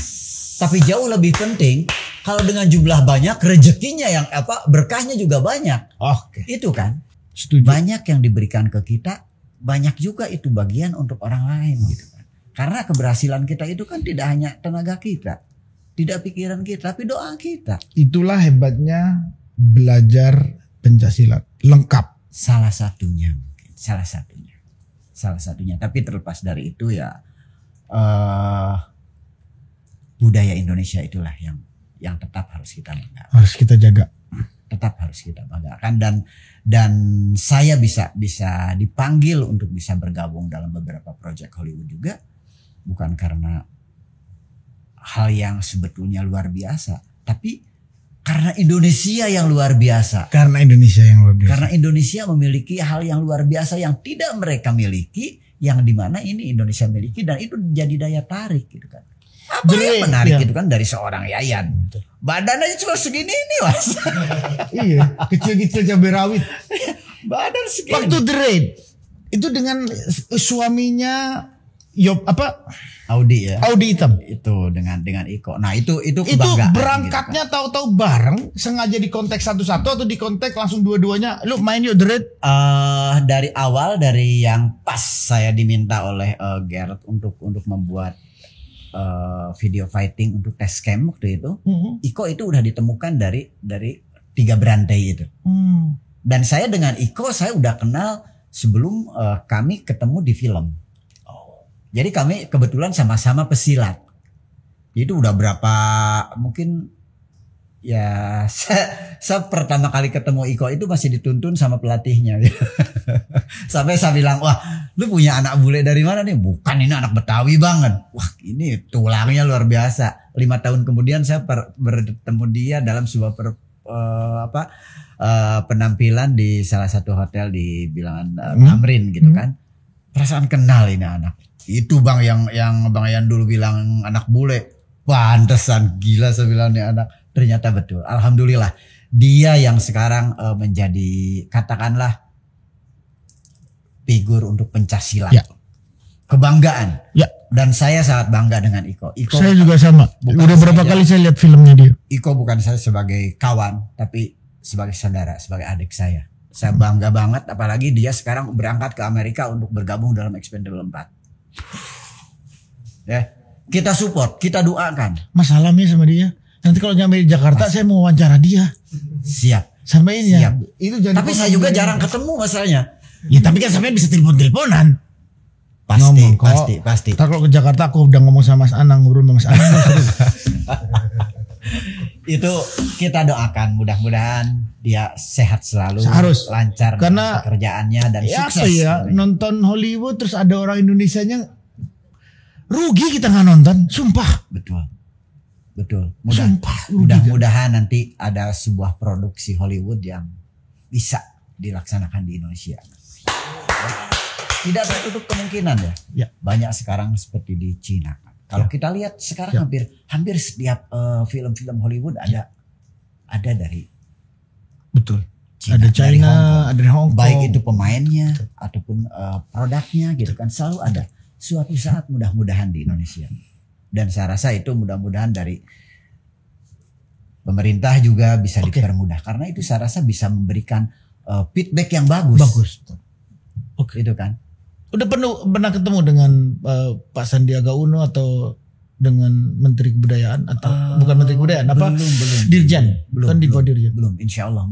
Tapi jauh lebih penting kalau dengan jumlah banyak, rezekinya yang berkahnya juga banyak. Oke. Itu kan. Setuju. Banyak yang diberikan ke kita, banyak juga itu bagian untuk orang lain gitu kan. Karena keberhasilan kita itu kan tidak hanya tenaga kita, tidak pikiran kita, tapi doa kita. Itulah hebatnya belajar pencaksilat lengkap. Salah satunya. Tapi terlepas dari itu ya budaya Indonesia itulah yang tetap harus kita banggakan. Harus kita jaga. Tetap harus kita banggakan, dan saya bisa dipanggil untuk bisa bergabung dalam beberapa proyek Hollywood juga bukan karena hal yang sebetulnya luar biasa, tapi karena Indonesia yang luar biasa. Karena Indonesia memiliki hal yang luar biasa yang tidak mereka miliki, yang dimana ini Indonesia miliki, dan itu jadi daya tarik gitu kan. Apa yang menarik gitu kan dari seorang Yayan? Badannya cuma segini ini Mas. Iya, kecil-kecil cabai rawit. Badan segini. Waktu The Raid itu dengan suaminya Audi ya. Audi hitam. Itu dengan Iko. Nah, itu Itu kebanggaan. berangkatnya gitu kan. tahu-tahu bareng, sengaja di kontak satu-satu atau di kontak langsung dua-duanya. Lu main yuk The Raid. Dari awal, dari yang pas saya diminta oleh Gerard untuk membuat video fighting untuk test cam waktu itu. Iko itu udah ditemukan dari 3 berantai itu. Dan saya dengan Iko saya udah kenal sebelum kami ketemu di film. Jadi kami kebetulan sama-sama pesilat. Itu udah berapa mungkin ya saya pertama kali ketemu Iko itu masih dituntun sama pelatihnya. Sampai saya bilang, wah lu punya anak bule dari mana nih? Bukan, ini anak Betawi banget. Wah ini tulangnya luar biasa. 5 tahun kemudian saya bertemu dia dalam sebuah penampilan di salah satu hotel di bilangan Tamrin gitu kan. Perasaan kenal ini anak. Itu bang yang Bang Yan dulu bilang anak bule. Pantesan, gila saya bilang nih anak. Ternyata betul. Alhamdulillah dia yang sekarang menjadi katakanlah figur untuk pencaksilat. Ya. Kebanggaan. Ya. Dan saya sangat bangga dengan Iko. Saya juga sama. Udah berapa kali saya lihat filmnya dia. Iko bukan saya sebagai kawan, tapi sebagai saudara, sebagai adik saya. Saya bangga banget, apalagi dia sekarang berangkat ke Amerika untuk bergabung dalam Expendable 4. Ya, kita support, kita doakan. Masalahnya sama dia, nanti kalau nyampe di Jakarta saya mau wawancara dia. Siap. Sampai ini ya. Siap. Itu jadi Tapi saya juga jarang ketemu masalahnya. Ya tapi kan sampai bisa telepon-teleponan. Pasti, Ngomong, pasti. Ntar kalau ke Jakarta aku udah ngomong sama Mas Anang, ngobrol sama Mas Anang. Itu kita doakan mudah-mudahan dia sehat selalu, Harus. lancar Karena pekerjaannya dan ya sukses. apa ya, nonton Hollywood terus ada orang Indonesianya, rugi kita nggak nonton, sumpah. Betul. Sumpah, rugi Mudah-mudahan nanti ada sebuah produksi Hollywood yang bisa dilaksanakan di Indonesia. Tidak tertutup kemungkinan ya. Ya. Banyak sekarang seperti di Cina. Kalau kita lihat sekarang hampir setiap film-film Hollywood ada dari Betul. Cina, Ada dari China, Hong Kong. ada dari Hong Kong. Baik itu pemainnya ataupun produknya gitu kan, selalu ada. Suatu saat mudah-mudahan di Indonesia. Dan saya rasa itu mudah-mudahan dari pemerintah juga bisa dipermudah, karena itu saya rasa bisa memberikan feedback yang bagus. Itu kan. Udah pernah ketemu dengan Pak Sandiaga Uno atau dengan Menteri Kebudayaan atau bukan Menteri Kebudayaan apa? Belum. Dirjen. Kan di bawah Dirjen. Belum. Insya Allah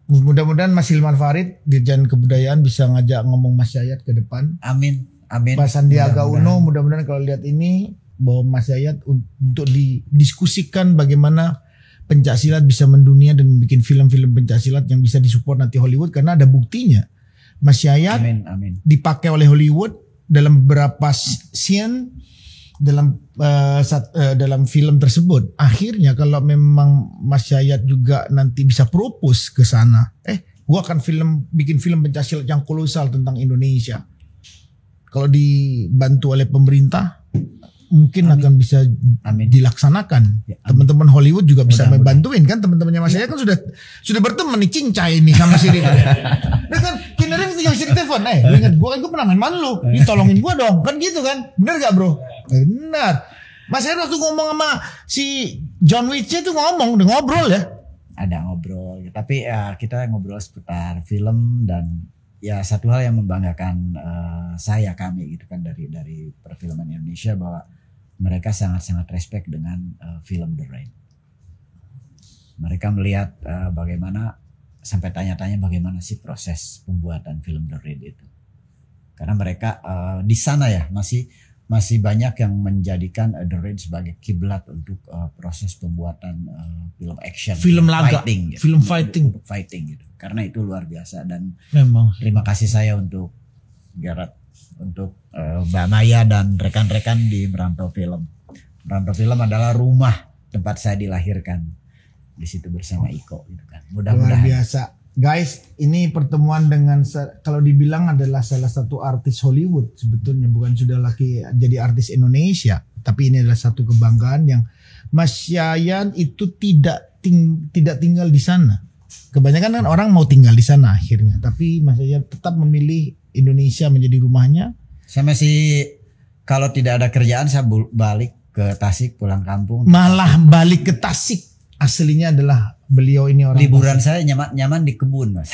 Mudah-mudahan Mas Hilman Farid Dirjen Kebudayaan bisa ngajak ngomong Mas Yayat ke depan. Amin. Pak Sandiaga Uno mudah-mudahan kalau lihat ini bahwa Mas Yayat untuk didiskusikan bagaimana pencaksilat bisa mendunia dan membuat film-film pencaksilat yang bisa disupport nanti Hollywood, karena ada buktinya. Mas Yayat dipakai oleh Hollywood dalam beberapa scene dalam film tersebut. Akhirnya kalau memang Mas Yayat juga nanti bisa propose ke sana, gua akan bikin film pencaksilat yang kolosal tentang Indonesia. Kalau dibantu oleh pemerintah, mungkin akan bisa dilaksanakan. Teman-teman Hollywood juga bisa membantuin kan, teman-temannya Mas Yayat kan sudah berteman nih, cincai nih sama si Rina. Nah kan kinernya itu yang sering telepon, lu ingat gue pernah main lu, tolongin gue dong, kan gitu kan, bener gak bro? Benar. Mas Yayat waktu ngomong sama si John Wick-nya tuh udah ngobrol ya. Ada ngobrol, tapi ya kita ngobrol seputar film dan ya satu hal yang membanggakan kami gitu kan dari perfilman Indonesia, bahwa mereka sangat-sangat respect dengan film The Rain. Mereka melihat bagaimana, sampai tanya-tanya bagaimana sih proses pembuatan film The Rain itu. Karena mereka di sana ya masih banyak yang menjadikan The Rain sebagai kiblat untuk proses pembuatan film action, film laga, fighting, gitu. film fighting, untuk fighting gitu. Karena itu luar biasa, dan memang terima kasih saya untuk Gerard, untuk Mbak Maya dan rekan-rekan di Merantau Film. Merantau Film adalah rumah tempat saya dilahirkan. Di situ bersama Iko gitu kan. Mudah-mudahan. Luar biasa. Guys, ini pertemuan dengan, kalau dibilang adalah salah satu artis Hollywood sebetulnya, bukan sudah lagi jadi artis Indonesia, tapi ini adalah satu kebanggaan yang Mas Yayat itu tidak tinggal di sana. Kebanyakan kan orang mau tinggal di sana akhirnya, tapi Mas Yayat tetap memilih Indonesia menjadi rumahnya. Saya masih, kalau tidak ada kerjaan saya balik ke Tasik, pulang kampung. Malah balik ke Tasik. Aslinya adalah beliau ini orang liburan Tasik. Saya nyaman di kebun, Mas.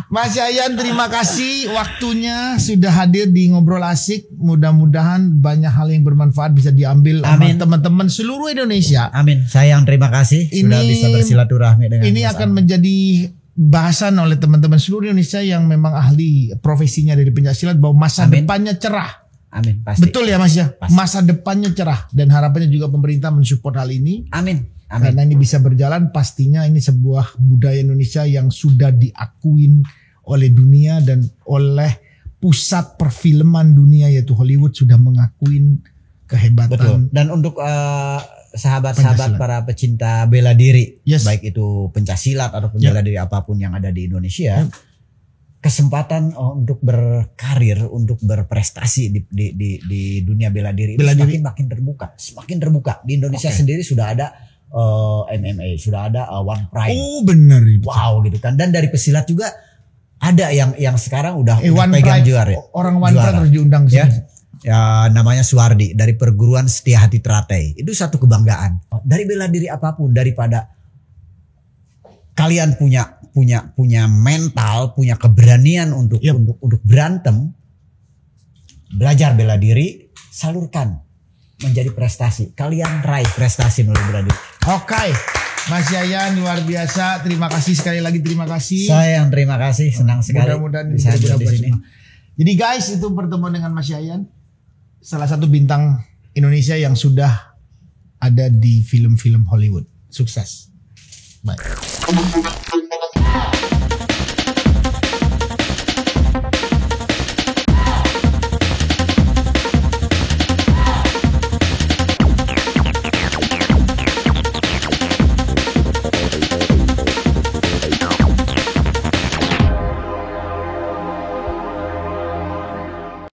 Mas Yayat, terima kasih waktunya sudah hadir di Ngobrol Asik. Mudah-mudahan banyak hal yang bermanfaat bisa diambil sama teman-teman seluruh Indonesia. Amin. Saya yang terima kasih sudah bisa bersilaturahmi dengan ini akan menjadi bahasan oleh teman-teman seluruh Indonesia yang memang ahli profesinya dari pencaksilat, bahwa masa depannya cerah. Amin, pasti. Betul ya Mas ya? Pasti. Masa depannya cerah, dan harapannya juga pemerintah mensupport hal ini. Amin. Karena ini bisa berjalan, pastinya ini sebuah budaya Indonesia yang sudah diakuin oleh dunia dan oleh pusat perfilman dunia yaitu Hollywood sudah mengakuin kehebatan. Betul. Dan untuk sahabat-sahabat para pecinta bela diri, baik itu pencaksilat ataupun bela diri apapun yang ada di Indonesia, kesempatan untuk berkarir, untuk berprestasi di dunia bela diri semakin terbuka. Di Indonesia sendiri sudah ada MMA, sudah ada One Pride. Oh benar. Wow gitu kan. Dan dari pesilat juga ada yang sekarang udah pegang juara. Orang One Pride harus diundang ya. Ya, namanya Suwardi dari perguruan Setia Hati Teratai. Itu satu kebanggaan. Dari bela diri apapun, daripada kalian punya mental, punya keberanian untuk berantem, belajar bela diri, salurkan menjadi prestasi. Kalian raih prestasi melalui bela diri. Oke. Mas Yayan luar biasa. Terima kasih sekali lagi, terima kasih. Saya yang terima kasih, senang sekali Mudah-mudahan bisa hadir di sini. Jadi guys, itu pertemuan dengan Mas Yayan, salah satu bintang Indonesia yang sudah ada di film-film Hollywood. Sukses. Bye.